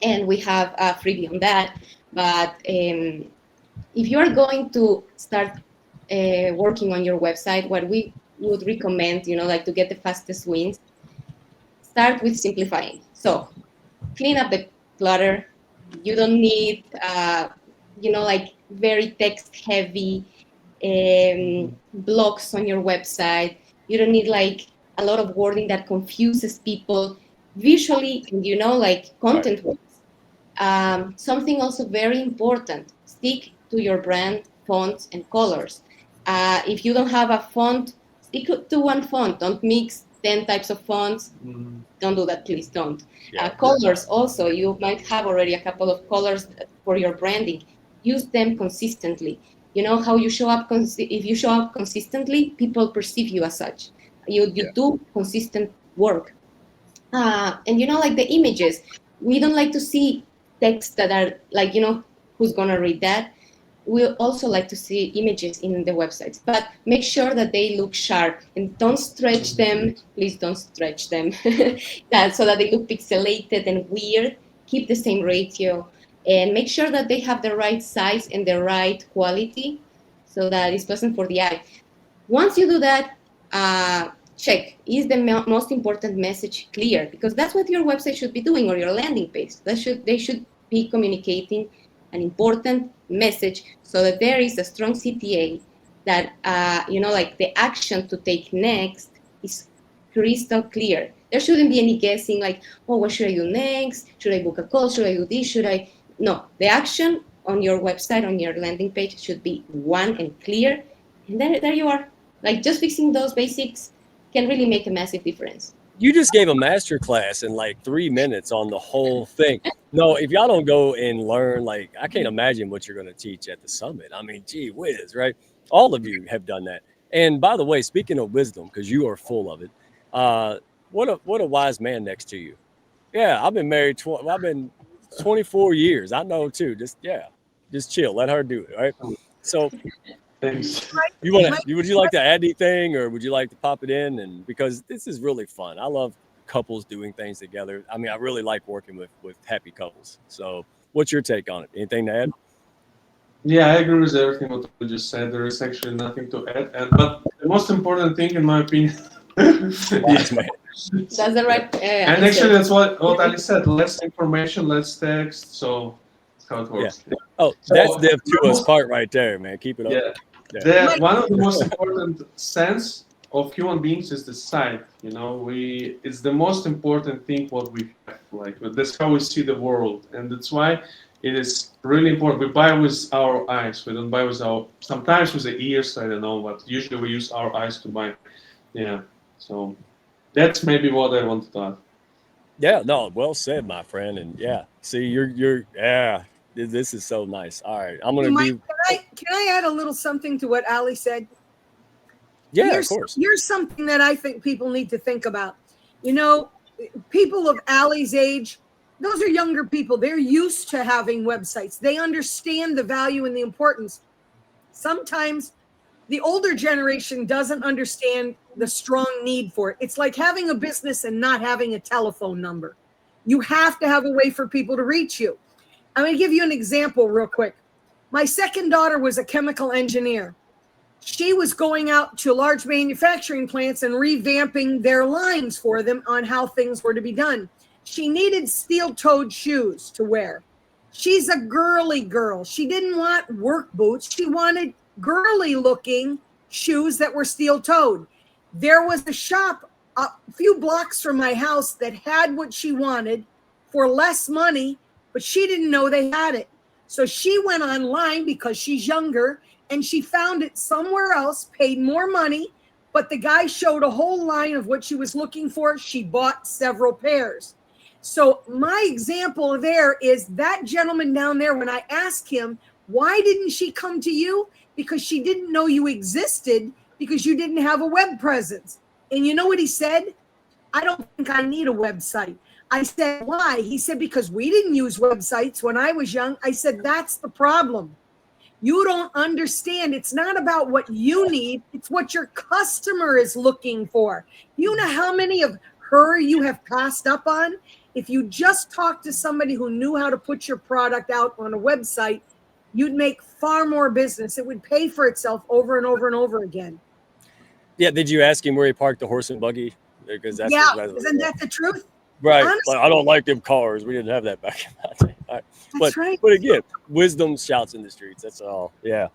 and we have a freebie on that. But if you are going to start working on your website, what we would recommend, like to get the fastest wins, start with simplifying. So clean up the clutter. You don't need, like very text heavy blocks on your website. You don't need like a lot of wording that confuses people visually, like content wise. Something also very important, stick to your brand fonts and colors. If you don't have a font, stick to one font. Don't mix 10 types of fonts. Don't do that, please don't. Colors also, you might have already a couple of colors for your branding. Use them consistently. You know how you show up, if you show up consistently, people perceive you as such. You do consistent work. And like the images, we don't like to see texts that are like, who's gonna read that? We also like to see images in the websites, but make sure that they look sharp and don't stretch them. Please don't stretch them so that they look pixelated and weird. Keep the same ratio and make sure that they have the right size and the right quality so that it's pleasant for the eye. Once you do that, check, is the most important message clear? Because that's what your website should be doing, or your landing page. They should be communicating an important message so that there is a strong CTA that, like the action to take next is crystal clear. There shouldn't be any guessing like, oh, what should I do next? Should I book a call? Should I do this? No, the action on your website, on your landing page should be one and clear. And there you are. Like just fixing those basics can really make a massive difference. You just gave a master class in like 3 minutes on the whole thing. No, if y'all don't go and learn, like, I can't imagine what you're going to teach at the summit. I mean, gee whiz, right? All of you have done that. And by the way, speaking of wisdom, because you are full of it, what a wise man next to you. Yeah, I've been married. I've been 24 years. I know too. Just chill. Let her do it. Right. So, Thanks. would you like to add anything, or would you like to pop it in? And because this is really fun. I love couples doing things together. I mean, I really like working with happy couples. So what's your take on it? Anything to add? Yeah, I agree with everything what you just said. There is actually nothing to add. But the most important thing, in my opinion, Wise man. That's the right and actually that's what Ali said. Less information, less text. So that's how it works. Yeah. Oh, that's the to us part right there, man. Keep it up. Yeah. One of the most important sense of human beings is the sight. It's the most important thing what we have. Like that's how we see the world, and that's why it is really important. We buy with our eyes. We don't buy with sometimes with the ears. I don't know, but usually we use our eyes to buy. Yeah. So that's maybe what I wanted to add. Yeah. No. Well said, my friend. And see, you're. This is so nice. All right, I'm gonna Mike, can I add a little something to what Ali said? Yeah, of course. Here's something that I think people need to think about. People of Ali's age, those are younger people. They're used to having websites. They understand the value and the importance. Sometimes the older generation doesn't understand the strong need for it. It's like having a business and not having a telephone number. You have to have a way for people to reach you. I'm going to give you an example real quick. My second daughter was a chemical engineer. She was going out to large manufacturing plants and revamping their lines for them on how things were to be done. She needed steel-toed shoes to wear. She's a girly girl. She didn't want work boots. She wanted girly-looking shoes that were steel-toed. There was a shop a few blocks from my house that had what she wanted for less money, but she didn't know they had it. So she went online because she's younger and she found it somewhere else, paid more money, but the guy showed a whole line of what she was looking for. She bought several pairs. So my example there is that gentleman down there, when I asked him, why didn't she come to you? Because she didn't know you existed because you didn't have a web presence. And you know what he said? I don't think I need a website. I said, why? He said, because we didn't use websites when I was young. I said, that's the problem. You don't understand. It's not about what you need. It's what your customer is looking for. You know how many of her you have passed up on? If you just talk to somebody who knew how to put your product out on a website, you'd make far more business. It would pay for itself over and over and over again. Yeah. Did you ask him where he parked the horse and buggy? Because that's Yeah, his isn't that the truth? right. Honestly, Like, I don't like them cars. We didn't have that back in my day. All right. that's right. But again, wisdom shouts in the streets. That's all. Yeah.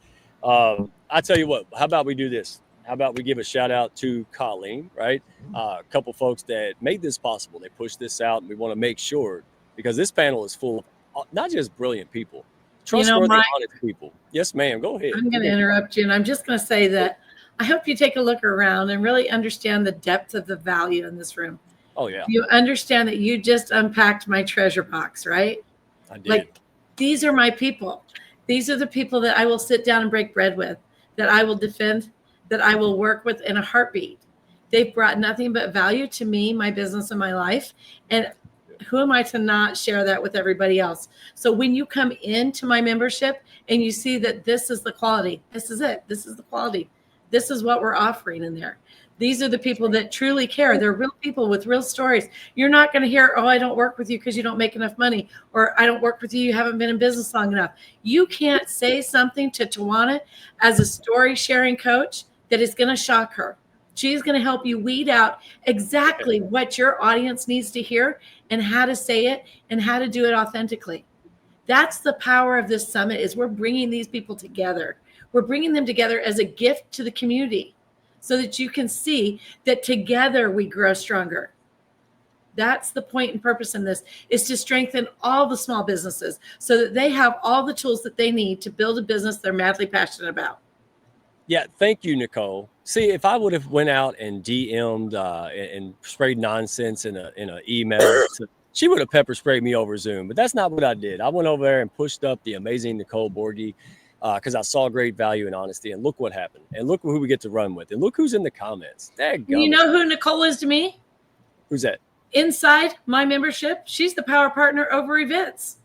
I tell you what, how about we do this? How about we give a shout out to Colleen, right? A couple folks that made this possible. They pushed this out, and we want to make sure, because this panel is full of not just brilliant people, trustworthy, Mike, honest people. Yes, ma'am. Go ahead. I'm going to interrupt you, and I'm just going to say that I hope you take a look around and really understand the depth of the value in this room. Oh, yeah. You understand that you just unpacked my treasure box, right? I did. Like, these are my people. These are the people that I will sit down and break bread with, that I will defend, that I will work with in a heartbeat. They've brought nothing but value to me, my business, and my life. And who am I to not share that with everybody else? So when you come into my membership and you see that this is the quality, this is it. This is the quality. This is what we're offering in there. These are the people that truly care. They're real people with real stories. You're not going to hear, oh, I don't work with you because you don't make enough money, or I don't work with you, you haven't been in business long enough. You can't say something to Tawana as a story sharing coach that is going to shock her. She's going to help you weed out exactly what your audience needs to hear and how to say it and how to do it authentically. That's the power of this summit, is we're bringing these people together. We're bringing them together as a gift to the community so that you can see that together we grow stronger. That's the point and purpose in this, is to strengthen all the small businesses so that they have all the tools that they need to build a business they're madly passionate about. Yeah, thank you, Nicole. See, if I would have went out and DM'd and sprayed nonsense in an email, she would have pepper sprayed me over Zoom. But that's not what I did. I went over there and pushed up the amazing Nicole Borghi because I saw great value and honesty. And look what happened. And look who we get to run with. And look who's in the comments. You know who Nicole is to me? Who's that? Inside my membership, she's the power partner over events.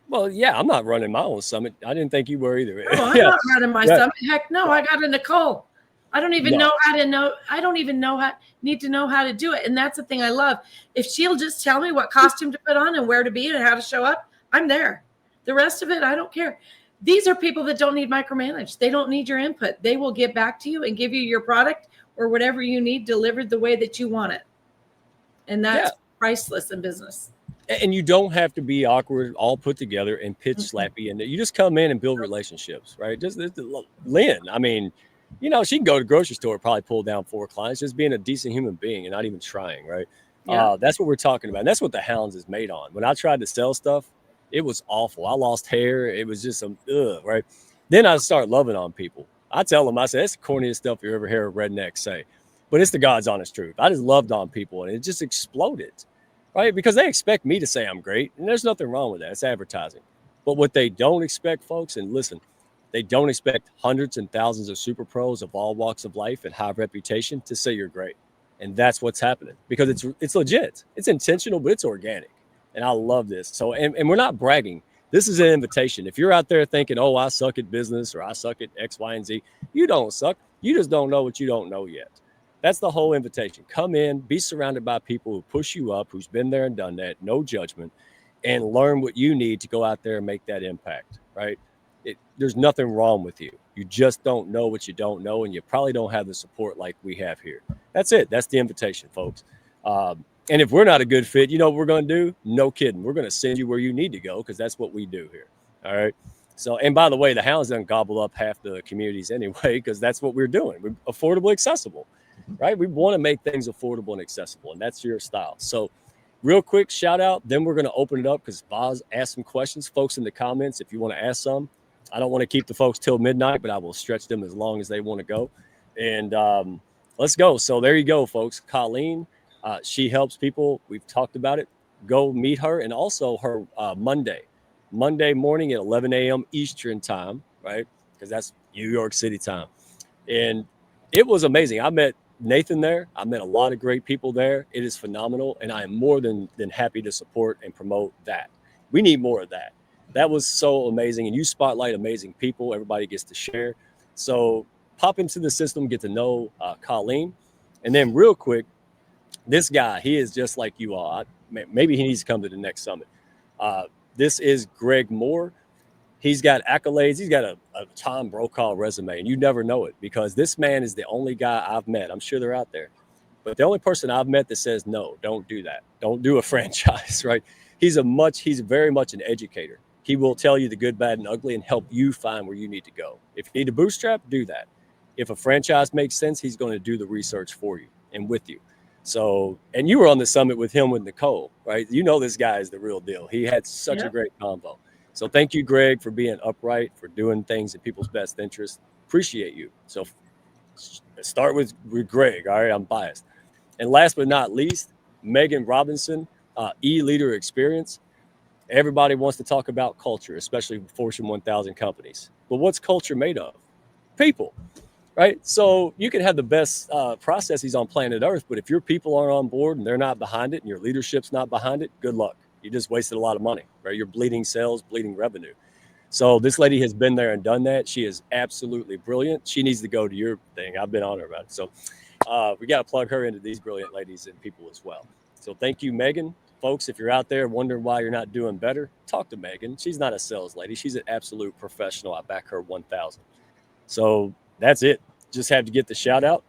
Well, yeah, I'm not running my own summit. I didn't think you were either. No, I'm not running my summit. Heck no, I got a Nicole. I don't even know how to know. I don't even need to know how to do it. And that's the thing I love. If she'll just tell me what costume to put on and where to be and how to show up, I'm there. The rest of it, I don't care. These are people that don't need micromanaged. They don't need your input. They will get back to you and give you your product or whatever you need delivered the way that you want it. And that's priceless in business. And you don't have to be awkward, all put together and pitch slappy. And you just come in and build relationships, right? Just Lynn, I mean, you know, she can go to the grocery store, probably pull down 4 clients, just being a decent human being and not even trying, right? Yeah. That's what we're talking about. And that's what the Hounds is made on. When I tried to sell stuff, it was awful. I lost hair. It was just right? Then I start loving on people. I tell them, I say, that's the corniest stuff you ever hear a redneck say. But it's the God's honest truth. I just loved on people and it just exploded. Right? Because they expect me to say I'm great, and there's nothing wrong with that. It's advertising. But what they don't expect, folks, and listen, they don't expect hundreds and thousands of super pros of all walks of life and high reputation to say you're great. And that's what's happening because it's legit. It's intentional, but it's organic. And I love this. So, and we're not bragging. This is an invitation. If you're out there thinking, oh, I suck at business or I suck at X, Y, and Z, you don't suck. You just don't know what you don't know yet. That's the whole invitation. Come in, be surrounded by people who push you up, who's been there and done that, no judgment, and learn what you need to go out there and make that impact, right? There's nothing wrong with you. You just don't know what you don't know, and you probably don't have the support like we have here. That's it. That's the invitation, folks. And if we're not a good fit, you know what we're going to do? No kidding. We're going to send you where you need to go because that's what we do here, all right? So, and by the way, the Hounds doesn't gobble up half the communities anyway because that's what we're doing. We're affordable, accessible. Right? We want to make things affordable and accessible, and that's your style. So real quick shout out, then we're going to open it up because Boz asked some questions. Folks in the comments, if you want to ask some, I don't want to keep the folks till midnight, but I will stretch them as long as they want to go. And let's go. So there you go, folks. Colleen, she helps people. We've talked about it. Go meet her. And also her Monday morning at 11 a.m. Eastern time, right? Because that's New York City time. And it was amazing. I met Nathan there. I met a lot of great people there. It is phenomenal. And I am more than happy to support and promote that. We need more of that. that was so amazing. And you spotlight amazing people. Everybody gets to share. So pop into the system, get to know Colleen. And then real quick, this guy, he is just like you are. Maybe he needs to come to the next summit. Uh, this is Greg Moore. He's got accolades. He's got a Tom Brokaw resume, and you never know it because this man is the only guy I've met. I'm sure they're out there, but the only person I've met that says, no, don't do that. Don't do a franchise, right? He's very much an educator. He will tell you the good, bad, and ugly and help you find where you need to go. If you need a bootstrap, do that. If a franchise makes sense, he's going to do the research for you and with you. So, and you were on the summit with him with Nicole, right? You know, this guy is the real deal. He had such a great convo. So thank you, Greg, for being upright, for doing things in people's best interest. Appreciate you. So start with Greg. All right, I'm biased. And last but not least, Megan Robinson, e-leader experience. Everybody wants to talk about culture, especially Fortune 1000 companies. But what's culture made of? People, right? So you can have the best processes on planet Earth, but if your people aren't on board and they're not behind it and your leadership's not behind it, good luck. You just wasted a lot of money, right? You're bleeding sales, bleeding revenue. So this lady has been there and done that. She is absolutely brilliant. She needs to go to your thing. I've been on her about it. So we got to plug her into these brilliant ladies and people as well. So thank you, Megan. Folks, if you're out there wondering why you're not doing better, talk to Megan. She's not a sales lady. She's an absolute professional. I back her 1,000. So that's it. Just have to get the shout out.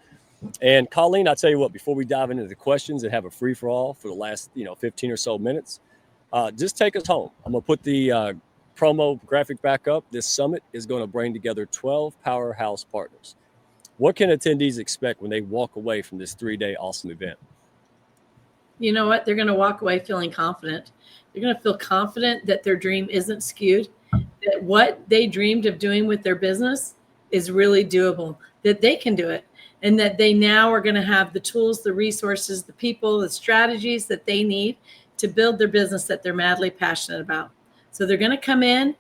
And Colleen, I'll tell you what, before we dive into the questions and have a free for all for the last 15 or so minutes, just take us home. I'm going to put the promo graphic back up. This summit is going to bring together 12 powerhouse partners. What can attendees expect when they walk away from this 3-day awesome event? You know what? They're going to walk away feeling confident. They're going to feel confident that their dream isn't skewed, that what they dreamed of doing with their business is really doable, that they can do it, and that they now are going to have the tools, the resources, the people, the strategies that they need to build their business that they're madly passionate about. So they're going to come in,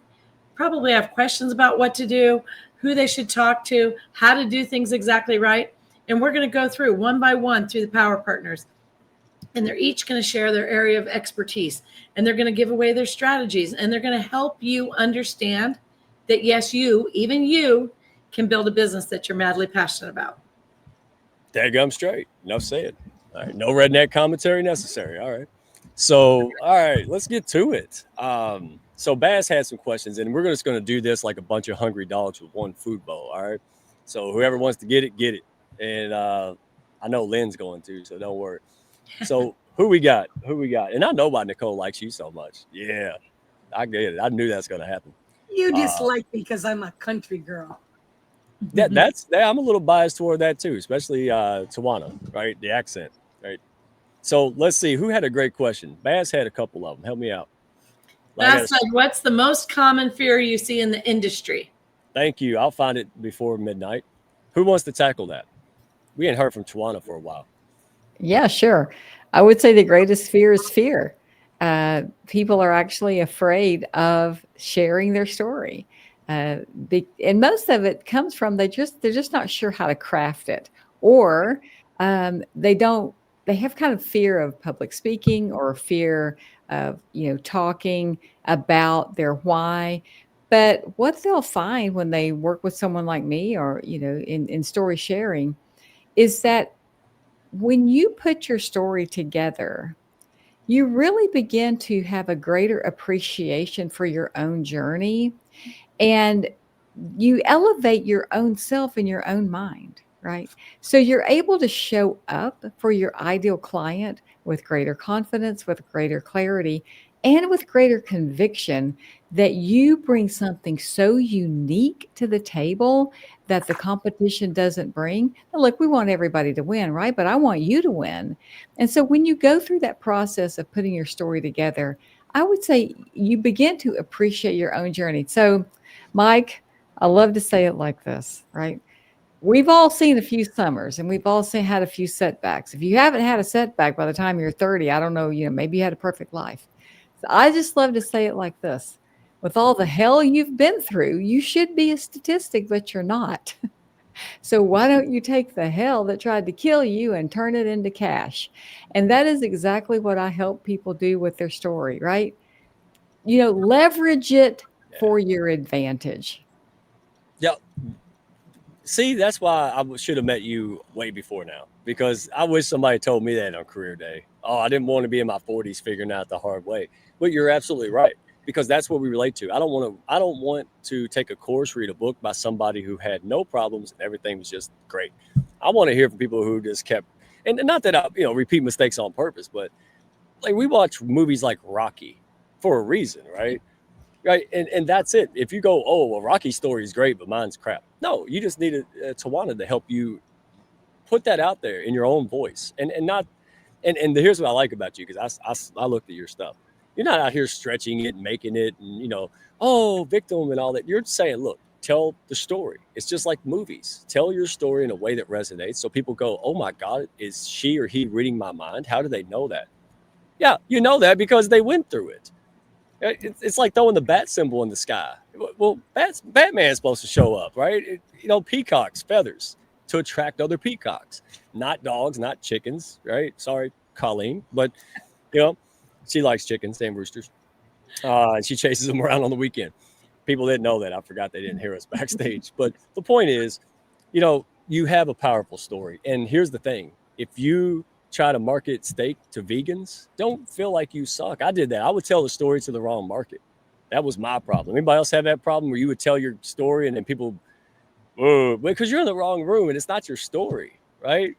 probably have questions about what to do, who they should talk to, how to do things exactly right. And we're going to go through one by one through the power partners. And they're each going to share their area of expertise, and they're going to give away their strategies, and they're going to help you understand that, yes, even you can build a business that you're madly passionate about. Daggum straight. Enough said. All right. No redneck commentary necessary. All right. So, all right, let's get to it. So Baz had some questions, and we're just going to do this like a bunch of hungry dogs with one food bowl. All right. So whoever wants to get it, get it. And I know Lynn's going to, so don't worry. So who we got? And I know why Nicole likes you so much. Yeah, I get it. I knew that's going to happen. You dislike me because I'm a country girl. I'm a little biased toward that too, especially Tawana, right? The accent, right? So let's see who had a great question. Baz had a couple of them. Help me out. Baz said, "What's the most common fear you see in the industry?" Thank you. I'll find it before midnight. Who wants to tackle that? We ain't heard from Tawana for a while. Yeah, sure. I would say the greatest fear is fear. People are actually afraid of sharing their story. And most of it comes from they're just not sure how to craft it, or they have kind of fear of public speaking or fear of talking about their why. But what they'll find when they work with someone like me or in story sharing is that when you put your story together, you really begin to have a greater appreciation for your own journey, and you elevate your own self in your own mind, right? So you're able to show up for your ideal client with greater confidence, with greater clarity, and with greater conviction that you bring something so unique to the table that the competition doesn't bring. Now, look, we want everybody to win, right? But I want you to win. And so when you go through that process of putting your story together, I would say you begin to appreciate your own journey. So, Mike, I love to say it like this, right? We've all seen a few summers and we've all had a few setbacks. If you haven't had a setback by the time you're 30, I don't know, maybe you had a perfect life. So I just love to say it like this. With all the hell you've been through, you should be a statistic, but you're not. So why don't you take the hell that tried to kill you and turn it into cash? And that is exactly what I help people do with their story, right? leverage it for your advantage. Yeah. See, that's why I should have met you way before now, because I wish somebody told me that on career day. Oh, I didn't want to be in my 40s figuring out the hard way. But you're absolutely right, because that's what we relate to. I don't want to take a course, read a book by somebody who had no problems and everything was just great. I want to hear from people who just kept, and not that I, repeat mistakes on purpose, but like we watch movies like Rocky for a reason, right? Right, and that's it. If you go, oh well, Rocky's story is great, but mine's crap. No, you just need a Tawana to help you put that out there in your own voice, and not, and here's what I like about you, because I looked at your stuff. You're not out here stretching it and making it, and oh, victim and all that. You're saying, look, tell the story. It's just like movies. Tell your story in a way that resonates, so people go, oh my God, is she or he reading my mind? How do they know that? Yeah, you know that because they went through it. It's like throwing the bat symbol in the sky. Well, Batman's supposed to show up, right? Peacocks, feathers to attract other peacocks, not dogs, not chickens, right? Sorry, Colleen, but she likes chickens and roosters, and she chases them around on the weekend. People didn't know that. I forgot they didn't hear us backstage. But the point is, you have a powerful story, and here's the thing: if you try to market steak to vegans, don't feel like you suck. I did that. I would tell the story to the wrong market. That was my problem. Anybody else have that problem where you would tell your story and then people, because you're in the wrong room and it's not your story, right?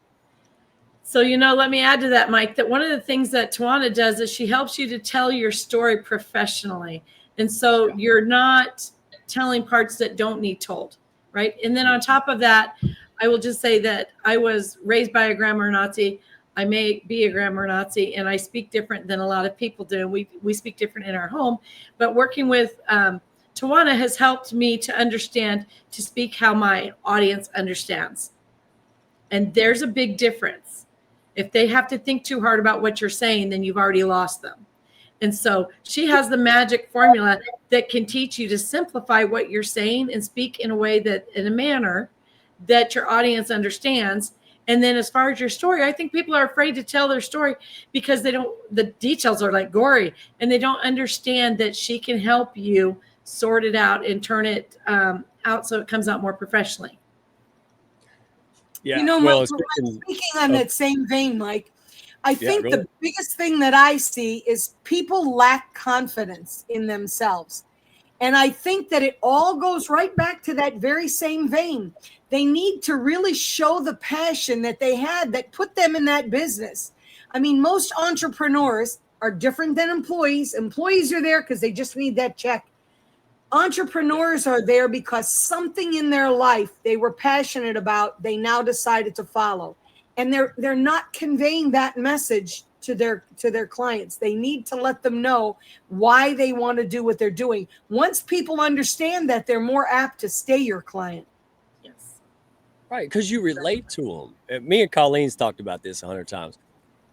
So, let me add to that, Mike, that one of the things that Tawana does is she helps you to tell your story professionally. And so you're not telling parts that don't need told, right? And then on top of that, I will just say that I was raised by a grammar Nazi. I may be a grammar Nazi, and I speak different than a lot of people do. We speak different in our home, but working with Tawana has helped me to understand, to speak how my audience understands. And there's a big difference. If they have to think too hard about what you're saying, then you've already lost them. And so she has the magic formula that can teach you to simplify what you're saying and speak in a manner that your audience understands. And then as far as your story, I think people are afraid to tell their story because the details are like gory, and they don't understand that she can help you sort it out and turn it out so it comes out more professionally. Yeah. Mike, speaking on that same vein, Mike, I think the biggest thing that I see is people lack confidence in themselves. And I think that it all goes right back to that very same vein. They need to really show the passion that they had that put them in that business. I mean, most entrepreneurs are different than employees. Employees are there because they just need that check. Entrepreneurs are there because something in their life they were passionate about, they now decided to follow. And they're not conveying that message to their clients. They need to let them know why they want to do what they're doing. Once people understand that, they're more apt to stay your client. Yes. Right, because you relate to them. Me and Colleen's talked about this 100 times.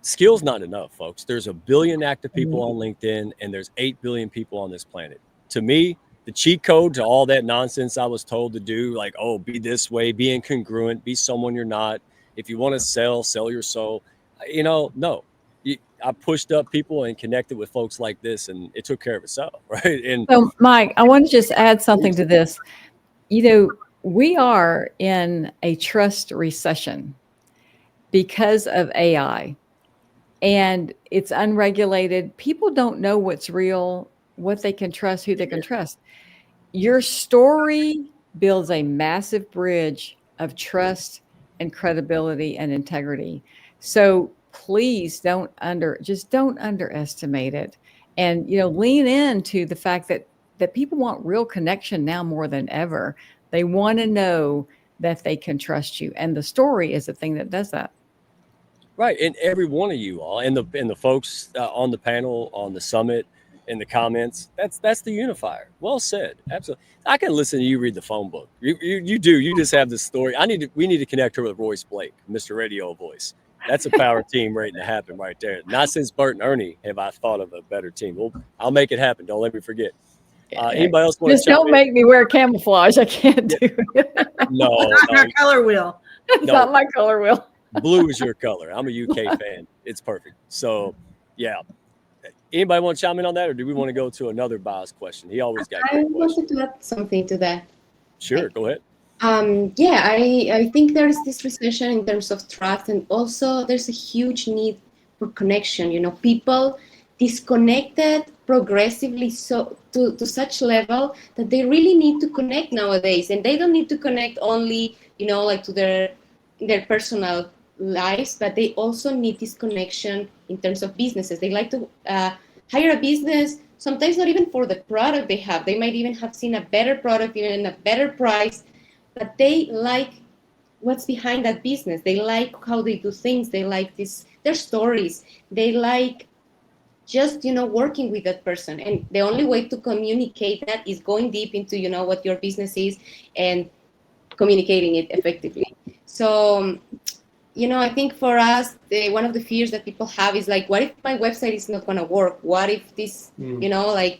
Skill's not enough, folks. There's 1 billion active people on LinkedIn, and there's 8 billion people on this planet. To me, the cheat code to all that nonsense I was told to do, like, oh, be this way, be incongruent, be someone you're not. If you want to sell your soul. No. I pushed up people and connected with folks like this, and it took care of itself, right? And so, Mike, I want to just add something to this. We are in a trust recession because of AI, and it's unregulated. People don't know what's real, what they can trust, who they can trust. Your story builds a massive bridge of trust and credibility and integrity. So please don't underestimate it. And, lean into the fact that people want real connection now more than ever. They want to know that they can trust you. And the story is the thing that does that. Right. And every one of you all, and the folks on the panel, on the summit, in the comments, that's the unifier. Well said. Absolutely. I can listen to you read the phone book. You do. You just have this story. We need to connect her with Royce Blake, Mr. Radio Voice. That's a power team waiting to happen right there. Not since Bert and Ernie have I thought of a better team. Well, I'll make it happen. Don't let me forget. Anybody else want just to don't make me wear camouflage. I can't do it. No, Not our color wheel. It's not my color wheel. Blue is your color. I'm a UK fan. It's perfect. So, yeah, Anybody want to chime in on that, or do we want to go to another Boz question? He always got I great questions. wanted to add something to that. Sure, go ahead. Yeah, I think there's this recession in terms of trust, and also there's a huge need for connection. You know, people disconnected progressively to such level that they really need to connect nowadays, and they don't need to connect only, you know, like to their personal lives, but they also need this connection in terms of businesses. They like to hire a business, sometimes not even for the product they have. They might even have seen a better product, even a better price, but they like what's behind that business. They like how they do things. They like their stories. They like just, you know, working with that person. And the only way to communicate that is going deep into, you know, what your business is and communicating it effectively. So, you know, I think for us, one of the fears that people have is like, what if my website is not going to work? What if this, you know, like,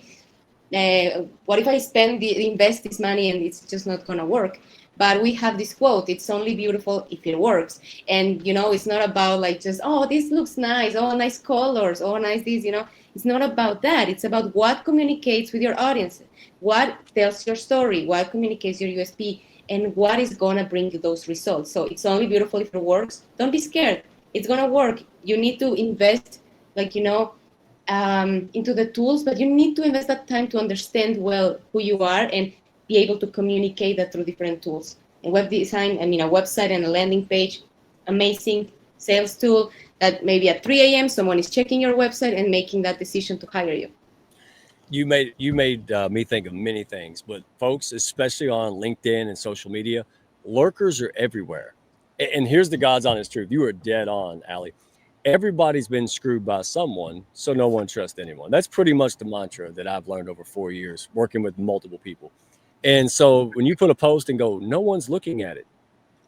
what if I invest this money and it's just not going to work? But we have this quote, it's only beautiful if it works. And, you know, it's not about like just, oh, this looks nice. Oh, nice colors. Oh, nice this, you know. It's not about that. It's about what communicates with your audience, what tells your story, what communicates your USP, and what is going to bring you those results. So it's only beautiful if it works. Don't be scared. It's going to work. You need to invest, like, you know, into the tools, but you need to invest that time to understand well who you are and be able to communicate that through different tools. And web design, I mean, a website and a landing page, amazing sales tool that maybe at 3 a.m. someone is checking your website and making that decision to hire you. You made me think of many things, but folks, especially on LinkedIn and social media, lurkers are everywhere. And here's the God's honest truth. You are dead on, Allie. Everybody's been screwed by someone, so no one trusts anyone. That's pretty much the mantra that I've learned over 4 years working with multiple people. And so when you put a post and go, no one's looking at it.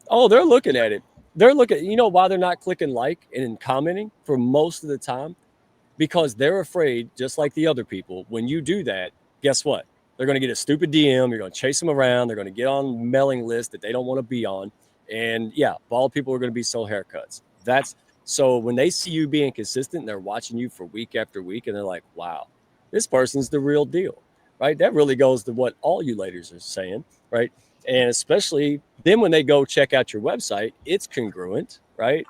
Oh, they're looking at it. They're looking, you know why they're not clicking like and commenting for most of the time? Because they're afraid, just like the other people, when you do that, guess what? They're going to get a stupid DM. You're going to chase them around. They're going to get on mailing lists that they don't want to be on. And yeah, bald people are going to be sold haircuts. So when they see you being consistent, they're watching you for week after week, and they're like, wow, this person's the real deal, right? That really goes to what all you ladies are saying, right? And especially then when they go check out your website, it's congruent, right?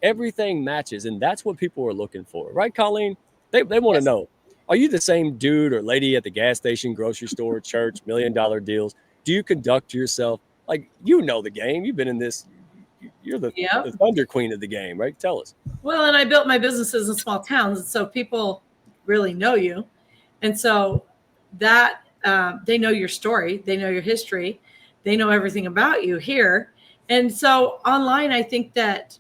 Everything matches, and that's what people are looking for, right, Colleen? They want to know, are you the same dude or lady at the gas station, grocery store, church, $1 million deals? Do you conduct yourself like you know the game? You've been in this. You're the thunder queen of the game, right? Tell us. Well, and I built my businesses in small towns, so people really know you, and so that they know your story, they know your history, they know everything about you here, and so online, I think that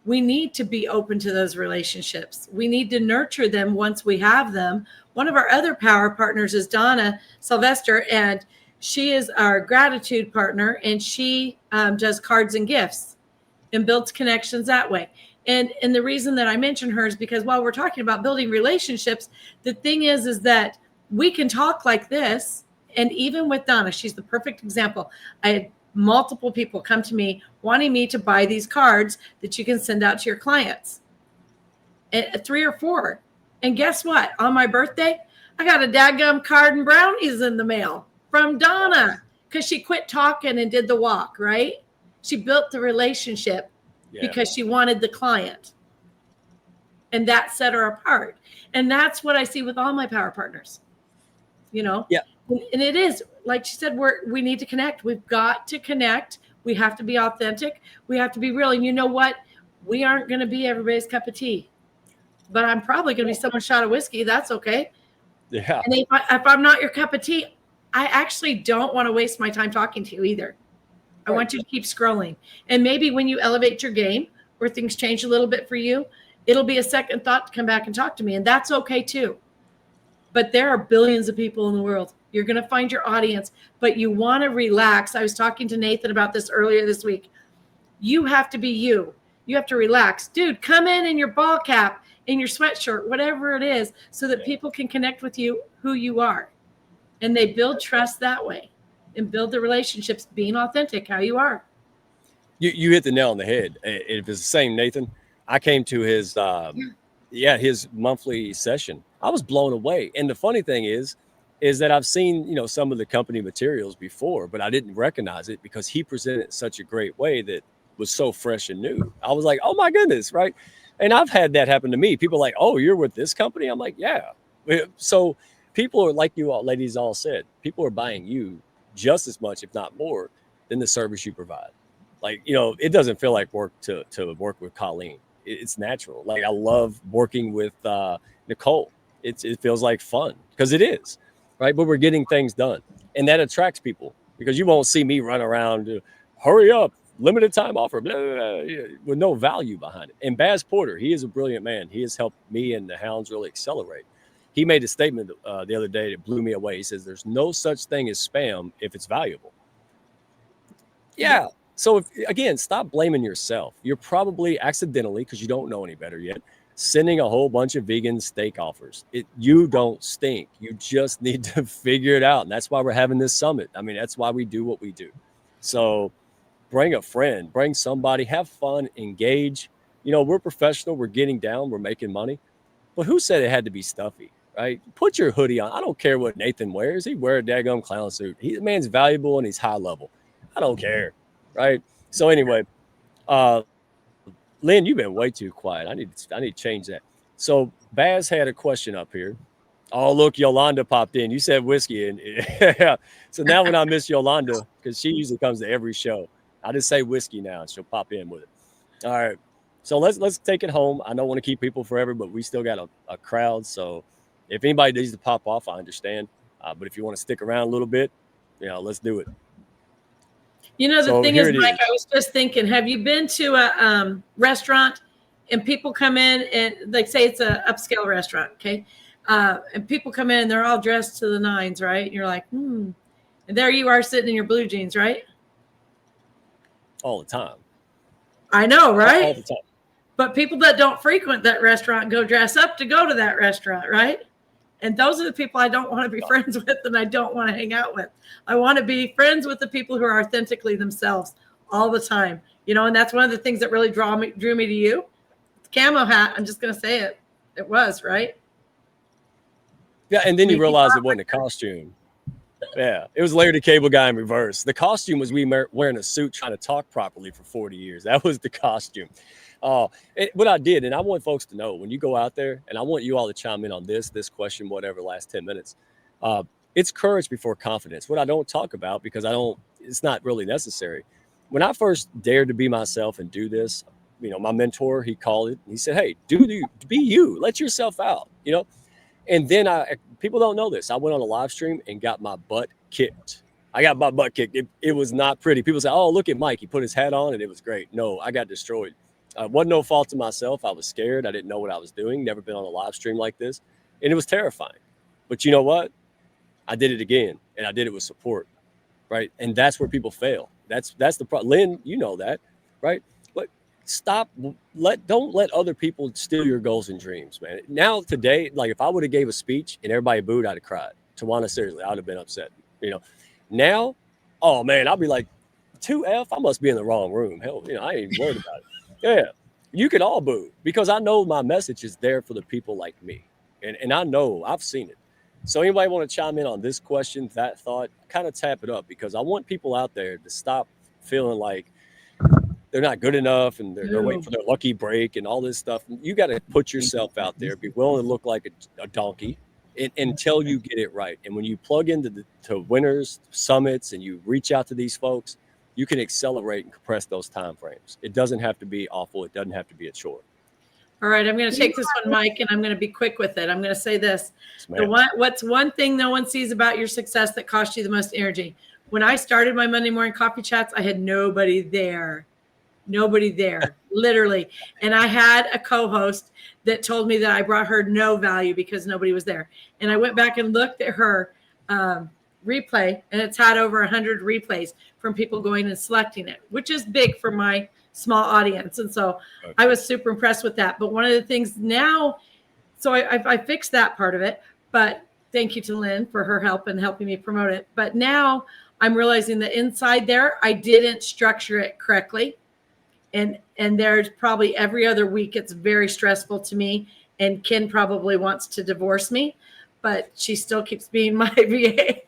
we need to be open to those relationships. We need to nurture them once we have them. One of our other power partners is Donna Sylvester, and she is our gratitude partner, and she does cards and gifts and builds connections that way. And the reason that I mention her is because while we're talking about building relationships, the thing is that we can talk like this. And even with Donna, she's the perfect example. I had multiple people come to me wanting me to buy these cards that you can send out to your clients, and 3 or 4. And guess what? On my birthday, I got a dadgum card and brownies in the mail from Donna because she quit talking and did the walk, right? She built the relationship because she wanted the client. And that set her apart. And that's what I see with all my power partners, you know? Yeah. And it is, like she said, we need to connect. We've got to connect. We have to be authentic. We have to be real. And you know what? We aren't going to be everybody's cup of tea. But I'm probably going to be someone's shot of whiskey. That's okay. Yeah. And if I'm not your cup of tea, I actually don't want to waste my time talking to you either. I want you to keep scrolling. And maybe when you elevate your game or things change a little bit for you, it'll be a second thought to come back and talk to me. And that's okay too. But there are billions of people in the world. You're going to find your audience, but you want to relax. I was talking to Nathan about this earlier this week. You have to be you. You have to relax. Dude, come in your ball cap, in your sweatshirt, whatever it is, so that people can connect with you who you are. And they build trust that way and build the relationships, being authentic, how you are. You hit the nail on the head. If it's the same Nathan, I came to his his monthly session, I was blown away. And the funny thing is that I've seen, you know, some of the company materials before, but I didn't recognize it because he presented it such a great way that was so fresh and new. I was like, oh my goodness, right? And I've had that happen to me. People are like, oh, you're with this company? I'm like, yeah. So people are, like you all ladies all said, people are buying you just as much, if not more, than the service you provide. Like, you know, it doesn't feel like work to work with Colleen. It's natural. Like, I love working with Nicole. It feels like fun because it is, right? But we're getting things done, and that attracts people because you won't see me run around, hurry up, limited time offer, blah, blah, blah, with no value behind it. And Baz Porter, he is a brilliant man. He has helped me and the Hounds really accelerate. He made a statement the other day that blew me away. He says, there's no such thing as spam if it's valuable. Yeah. So, again, stop blaming yourself. You're probably accidentally, because you don't know any better yet, sending a whole bunch of vegan steak offers. You don't stink. You just need to figure it out. And that's why we're having this summit. I mean, that's why we do what we do. So bring a friend, bring somebody, have fun, engage. You know, we're professional. We're getting down. We're making money. But who said it had to be stuffy, right? Put your hoodie on. I don't care what Nathan wears. He wear a daggum clown suit. The man's valuable and he's high level. I don't care, right? So anyway, Lynn, you've been way too quiet. I need to change that. So Baz had a question up here. Oh, look, Yolanda popped in. You said whiskey, and yeah. So now when I miss Yolanda, because she usually comes to every show, I just say whiskey now, and she'll pop in with it. All right. So let's take it home. I don't want to keep people forever, but we still got a crowd. So if anybody needs to pop off, I understand. But if you want to stick around a little bit, you know, let's do it. You know, the thing is, Mike, I was just thinking, have you been to a restaurant and people come in and, like, say it's an upscale restaurant, okay? And people come in and they're all dressed to the nines, right? And you're like, And there you are sitting in your blue jeans, right? All the time. I know, right? All the time. But people that don't frequent that restaurant go dress up to go to that restaurant, right? And those are the people I don't want to be friends with and I don't want to hang out with. I want to be friends with the people who are authentically themselves all the time. You know, and that's one of the things that really drew me to you. The camo hat, I'm just going to say it. It was, right? Yeah, and then you realize it wasn't a costume. Yeah, it was Larry the Cable Guy in reverse. The costume was we wearing a suit trying to talk properly for 40 years. That was the costume. What I did, and I want folks to know, when you go out there, and I want you all to chime in on this question, whatever, last 10 minutes, it's courage before confidence. What I don't talk about, because it's not really necessary. When I first dared to be myself and do this, you know, my mentor, he called it, he said, hey, be you, let yourself out, you know? And then people don't know this. I went on a live stream and got my butt kicked. I got my butt kicked. It was not pretty. People say, oh, look at Mike. He put his hat on and it was great. No, I got destroyed. Wasn't no fault of myself. I was scared. I didn't know what I was doing. Never been on a live stream like this. And it was terrifying. But you know what? I did it again. And I did it with support. Right. And that's where people fail. That's the problem. Lynn, you know that. Right. But don't let other people steal your goals and dreams, man. Now, today, like if I would have gave a speech and everybody booed, I'd have cried. Tawana, seriously, I would have been upset. You know, now, oh man, I'll be like, 2F, I must be in the wrong room. Hell, you know, I ain't even worried about it. Yeah, you could all boo because I know my message is there for the people like me. And I know I've seen it. So anybody want to chime in on this question, that thought, kind of tap it up because I want people out there to stop feeling like they're not good enough and they're waiting for their lucky break and all this stuff. You got to put yourself out there, be willing to look like a donkey until you get it right. And when you plug into to winners, summits, and you reach out to these folks, you can accelerate and compress those time frames. It doesn't have to be awful. It doesn't have to be a chore. All right, I'm going to take this one, Mike, and I'm going to be quick with it. I'm going to say this. What's one thing no one sees about your success that cost you the most energy? When I started my Monday morning coffee chats, I had nobody there, literally. And I had a co-host that told me that I brought her no value because nobody was there. And I went back and looked at her replay, and it's had over 100 replays from people going and selecting it, which is big for my small audience. And so I was super impressed with that. But one of the things now, so I fixed that part of it, but thank you to Lynn for her help and helping me promote it. But now I'm realizing that inside there, I didn't structure it correctly. And there's probably every other week, it's very stressful to me. and Ken probably wants to divorce me, but she still keeps being my VA.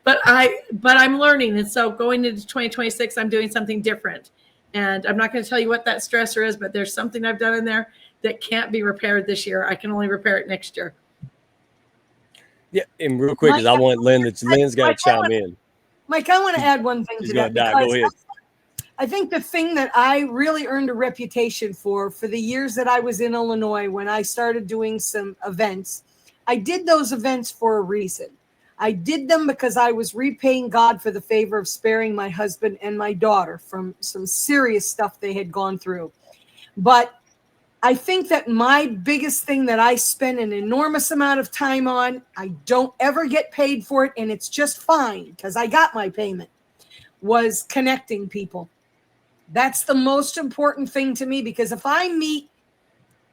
but I'm learning. And so going into 2026, I'm doing something different. And I'm not going to tell you what that stressor is, but there's something I've done in there that can't be repaired this year. I can only repair it next year. Yeah, and real quick, because I want Lynn's got to chime in. Mike, I want to add one thing to that. Go ahead. I think the thing that I really earned a reputation for the years that I was in Illinois, when I started doing some events, I did those events for a reason. I did them because I was repaying God for the favor of sparing my husband and my daughter from some serious stuff they had gone through. But I think that my biggest thing that I spend an enormous amount of time on, I don't ever get paid for it, and it's just fine because I got my payment, was connecting people. That's the most important thing to me, because if I meet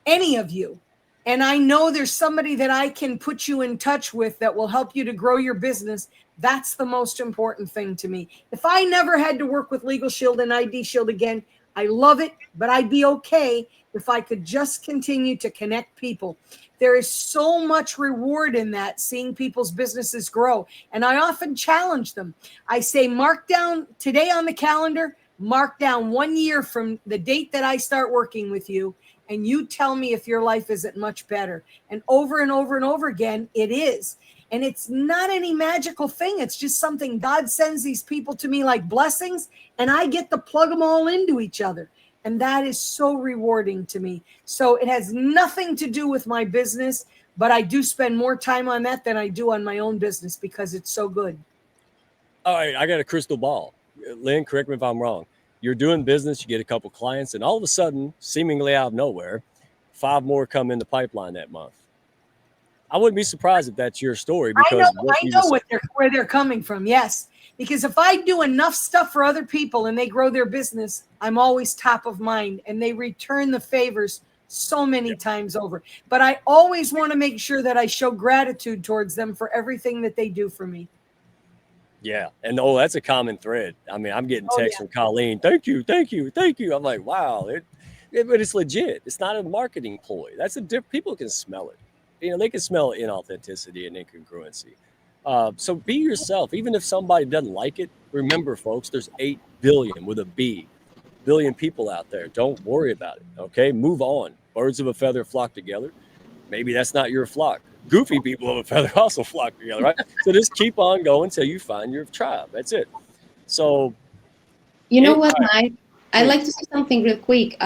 any of you and I know there's somebody that I can put you in touch with that will help you to grow your business, that's the most important thing to me. If I never had to work with Legal Shield and ID Shield again, I love it, but I'd be okay if I could just continue to connect people. There is so much reward in that, seeing people's businesses grow. And I often challenge them. I say, mark down today on the calendar, mark down 1 year from the date that I start working with you, and you tell me if your life isn't much better. And over and over and over again, it is. And it's not any magical thing. It's just something God sends these people to me like blessings, and I get to plug them all into each other. And that is so rewarding to me. So it has nothing to do with my business, but I do spend more time on that than I do on my own business because it's so good. All right, I got a crystal ball. Lynn, correct me if I'm wrong. You're doing business, you get a couple clients, and all of a sudden, seemingly out of nowhere, 5 more come in the pipeline that month. I wouldn't be surprised if that's your story, because I know where they're coming from. Yes, because if I do enough stuff for other people and they grow their business, I'm always top of mind, and they return the favors so many times over. But I always want to make sure that I show gratitude towards them for everything that they do for me. Yeah. And that's a common thread. I mean, I'm getting texts from Colleen. Thank you. I'm like, wow. But it's legit. It's not a marketing ploy. That's people can smell it. They can smell inauthenticity and incongruency. So be yourself. Even if somebody doesn't like it, remember, folks, there's 8 billion with a B, billion people out there. Don't worry about it. Okay. Move on. Birds of a feather flock together. Maybe that's not your flock. Goofy people of a feather also flock together, right? So just keep on going until you find your tribe. That's it. So, you know what, Mike? I'd like to say something real quick.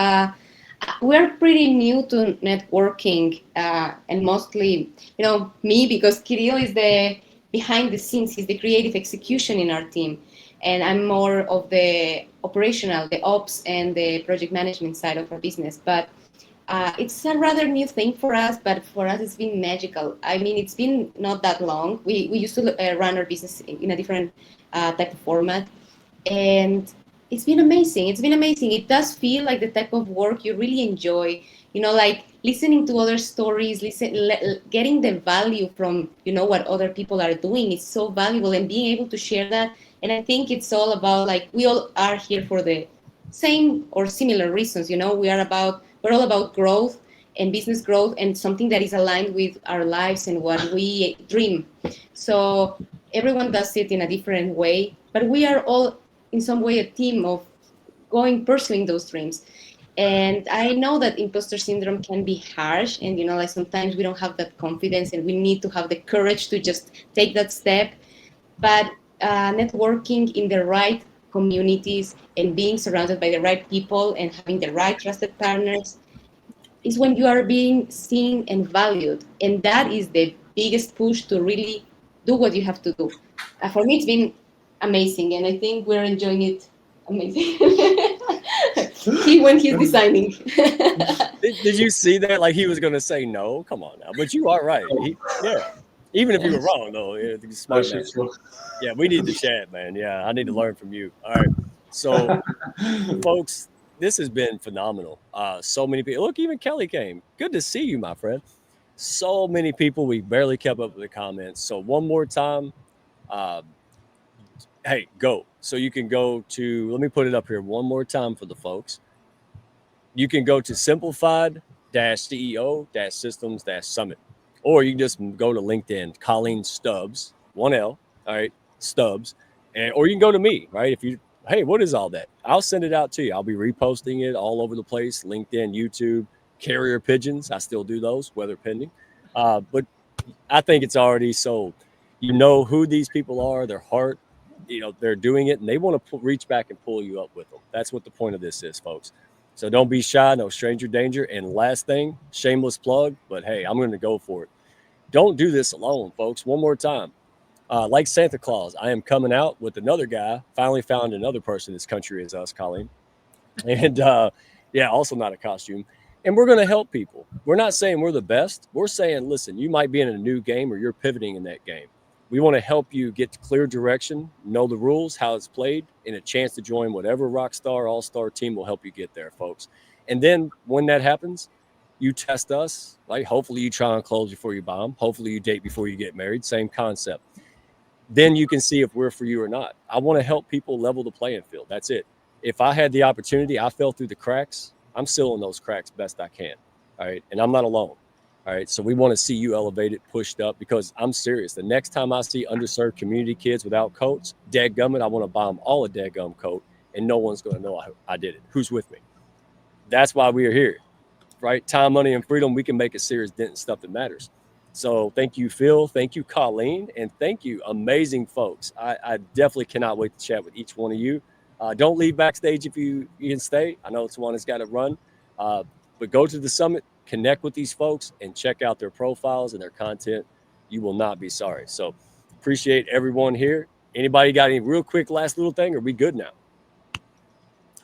We're pretty new to networking, and mostly, me, because Kirill is the behind the scenes. He's the creative execution in our team, and I'm more of the operational, the ops, and the project management side of our business. But it's a rather new thing for us, but for us it's been magical. I mean, it's been not that long. We used to run our business in a different type of format, and it's been amazing. It does feel like the type of work you really enjoy, like listening to other stories, getting the value from, what other people are doing is so valuable, and being able to share that. And I think it's all about, like, we all are here for the same or similar reasons. We're all about growth and business growth, and something that is aligned with our lives and what we dream. So everyone does it in a different way, but we are all in some way a team of pursuing those dreams. And I know that imposter syndrome can be harsh, and like sometimes we don't have that confidence, and we need to have the courage to just take that step. But networking in the right communities and being surrounded by the right people and having the right trusted partners is when you are being seen and valued. And that is the biggest push to really do what you have to do. For me, it's been amazing, and I think we're enjoying it amazing. When he's designing. Did you see that? Like, he was going to say no. Come on now. But you are right. Even if you were wrong, though, smart man. Yeah, we need to chat, man. Yeah, I need to learn from you. All right. So, folks, this has been phenomenal. So many people. Look, even Kelly came. Good to see you, my friend. So many people. We barely kept up with the comments. So one more time. Hey, go. So you can go to, let me put it up here one more time for the folks. You can go to simplified CEO-systems-summit. Or you can just go to LinkedIn, Colleen Stubbs, 1L, all right, Stubbs. Or you can go to me, right? If you, hey, what is all that? I'll send it out to you. I'll be reposting it all over the place, LinkedIn, YouTube, carrier pigeons. I still do those, weather pending. But I think it's already sold. You know who these people are, their heart, they're doing it, and they want to reach back and pull you up with them. That's what the point of this is, folks. So don't be shy, no stranger danger. And last thing, shameless plug, but hey, I'm going to go for it. Don't do this alone, folks. One more time. Like Santa Claus, I am coming out with another guy. Finally found another person as country as us, Colleen. And also not a costume. And we're going to help people. We're not saying we're the best. We're saying, listen, you might be in a new game or you're pivoting in that game. We want to help you get clear direction, know the rules, how it's played, and a chance to join whatever rockstar, all-star team will help you get there, folks. And then when that happens, you test us. Like, hopefully you try on clothes before you buy them. Hopefully you date before you get married. Same concept. Then you can see if we're for you or not. I want to help people level the playing field. That's it. If I had the opportunity, I fell through the cracks. I'm still in those cracks best I can. All right. And I'm not alone. All right. So we want to see you elevated, pushed up, because I'm serious. The next time I see underserved community kids without coats, dadgummit, I want to buy them all a dadgum coat, and no one's going to know I did it. Who's with me? That's why we are here. Right? Time, money, and freedom. We can make a serious dent in stuff that matters. So thank you, Phil. Thank you, Colleen. And thank you, amazing folks. I definitely cannot wait to chat with each one of you. Don't leave backstage if you can stay. I know it's one that's got to run. But go to the summit, connect with these folks, and check out their profiles and their content. You will not be sorry. So appreciate everyone here. Anybody got any real quick last little thing? Or are we good now?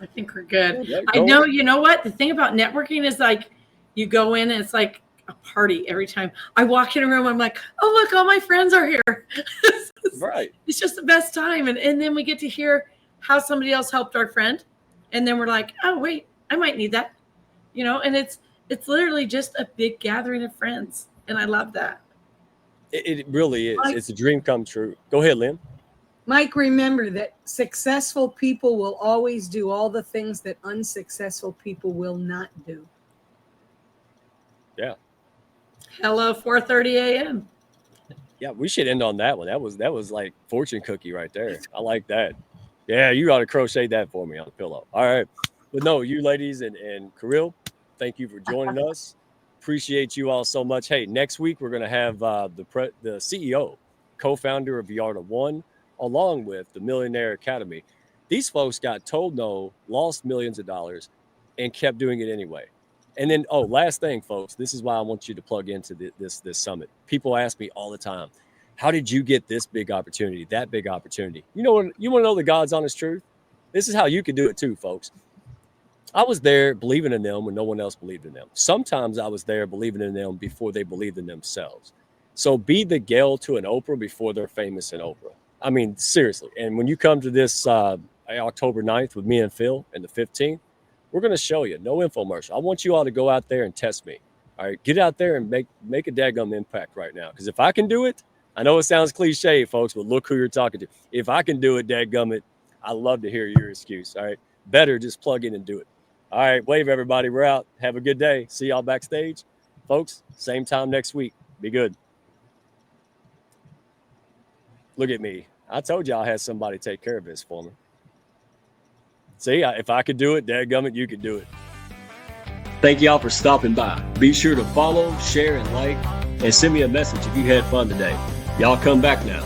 I think we're good. Yeah, I know, you know what? The thing about networking is like you go in and it's like a party every time. I walk in a room, I'm like, oh, look, all my friends are here. Right. It's just the best time. And then we get to hear how somebody else helped our friend. And then we're like, oh, wait, I might need that. And it's literally just a big gathering of friends. And I love that. It really is. It's a dream come true. Go ahead, Lynn. Mike, remember that successful people will always do all the things that unsuccessful people will not do. Yeah. Hello, 4:30 a.m. Yeah, we should end on that one. That was like fortune cookie right there. I like that. Yeah, you ought to crochet that for me on the pillow. All right. But no, you ladies and Kirill, thank you for joining us. Appreciate you all so much. Hey, next week we're going to have the CEO, co-founder of Yarda One, along with the Millionaire Academy. These folks got told no, lost millions of dollars, and kept doing it anyway. And then, last thing, folks, this is why I want you to plug into this summit. People ask me all the time, how did you get this big opportunity, that big opportunity? You want to know the God's honest truth? This is how you can do it too, folks. I was there believing in them when no one else believed in them. Sometimes I was there believing in them before they believed in themselves. So be the Gail to an Oprah before they're famous in Oprah. I mean, seriously. And when you come to this October 9th with me and Phil and the 15th, we're going to show you no infomercial. I want you all to go out there and test me. All right, get out there and make a daggum impact right now. Because if I can do it, I know it sounds cliche, folks, but look who you're talking to. If I can do it, dadgummit, I love to hear your excuse. All right, better just plug in and do it. All right, wave everybody. We're out. Have a good day. See y'all backstage, folks. Same time next week. Be good. Look at me. I told you I had somebody take care of this for me. See, if I could do it, dadgummit, you could do it. Thank y'all for stopping by. Be sure to follow, share, and like, and send me a message if you had fun today. Y'all come back now.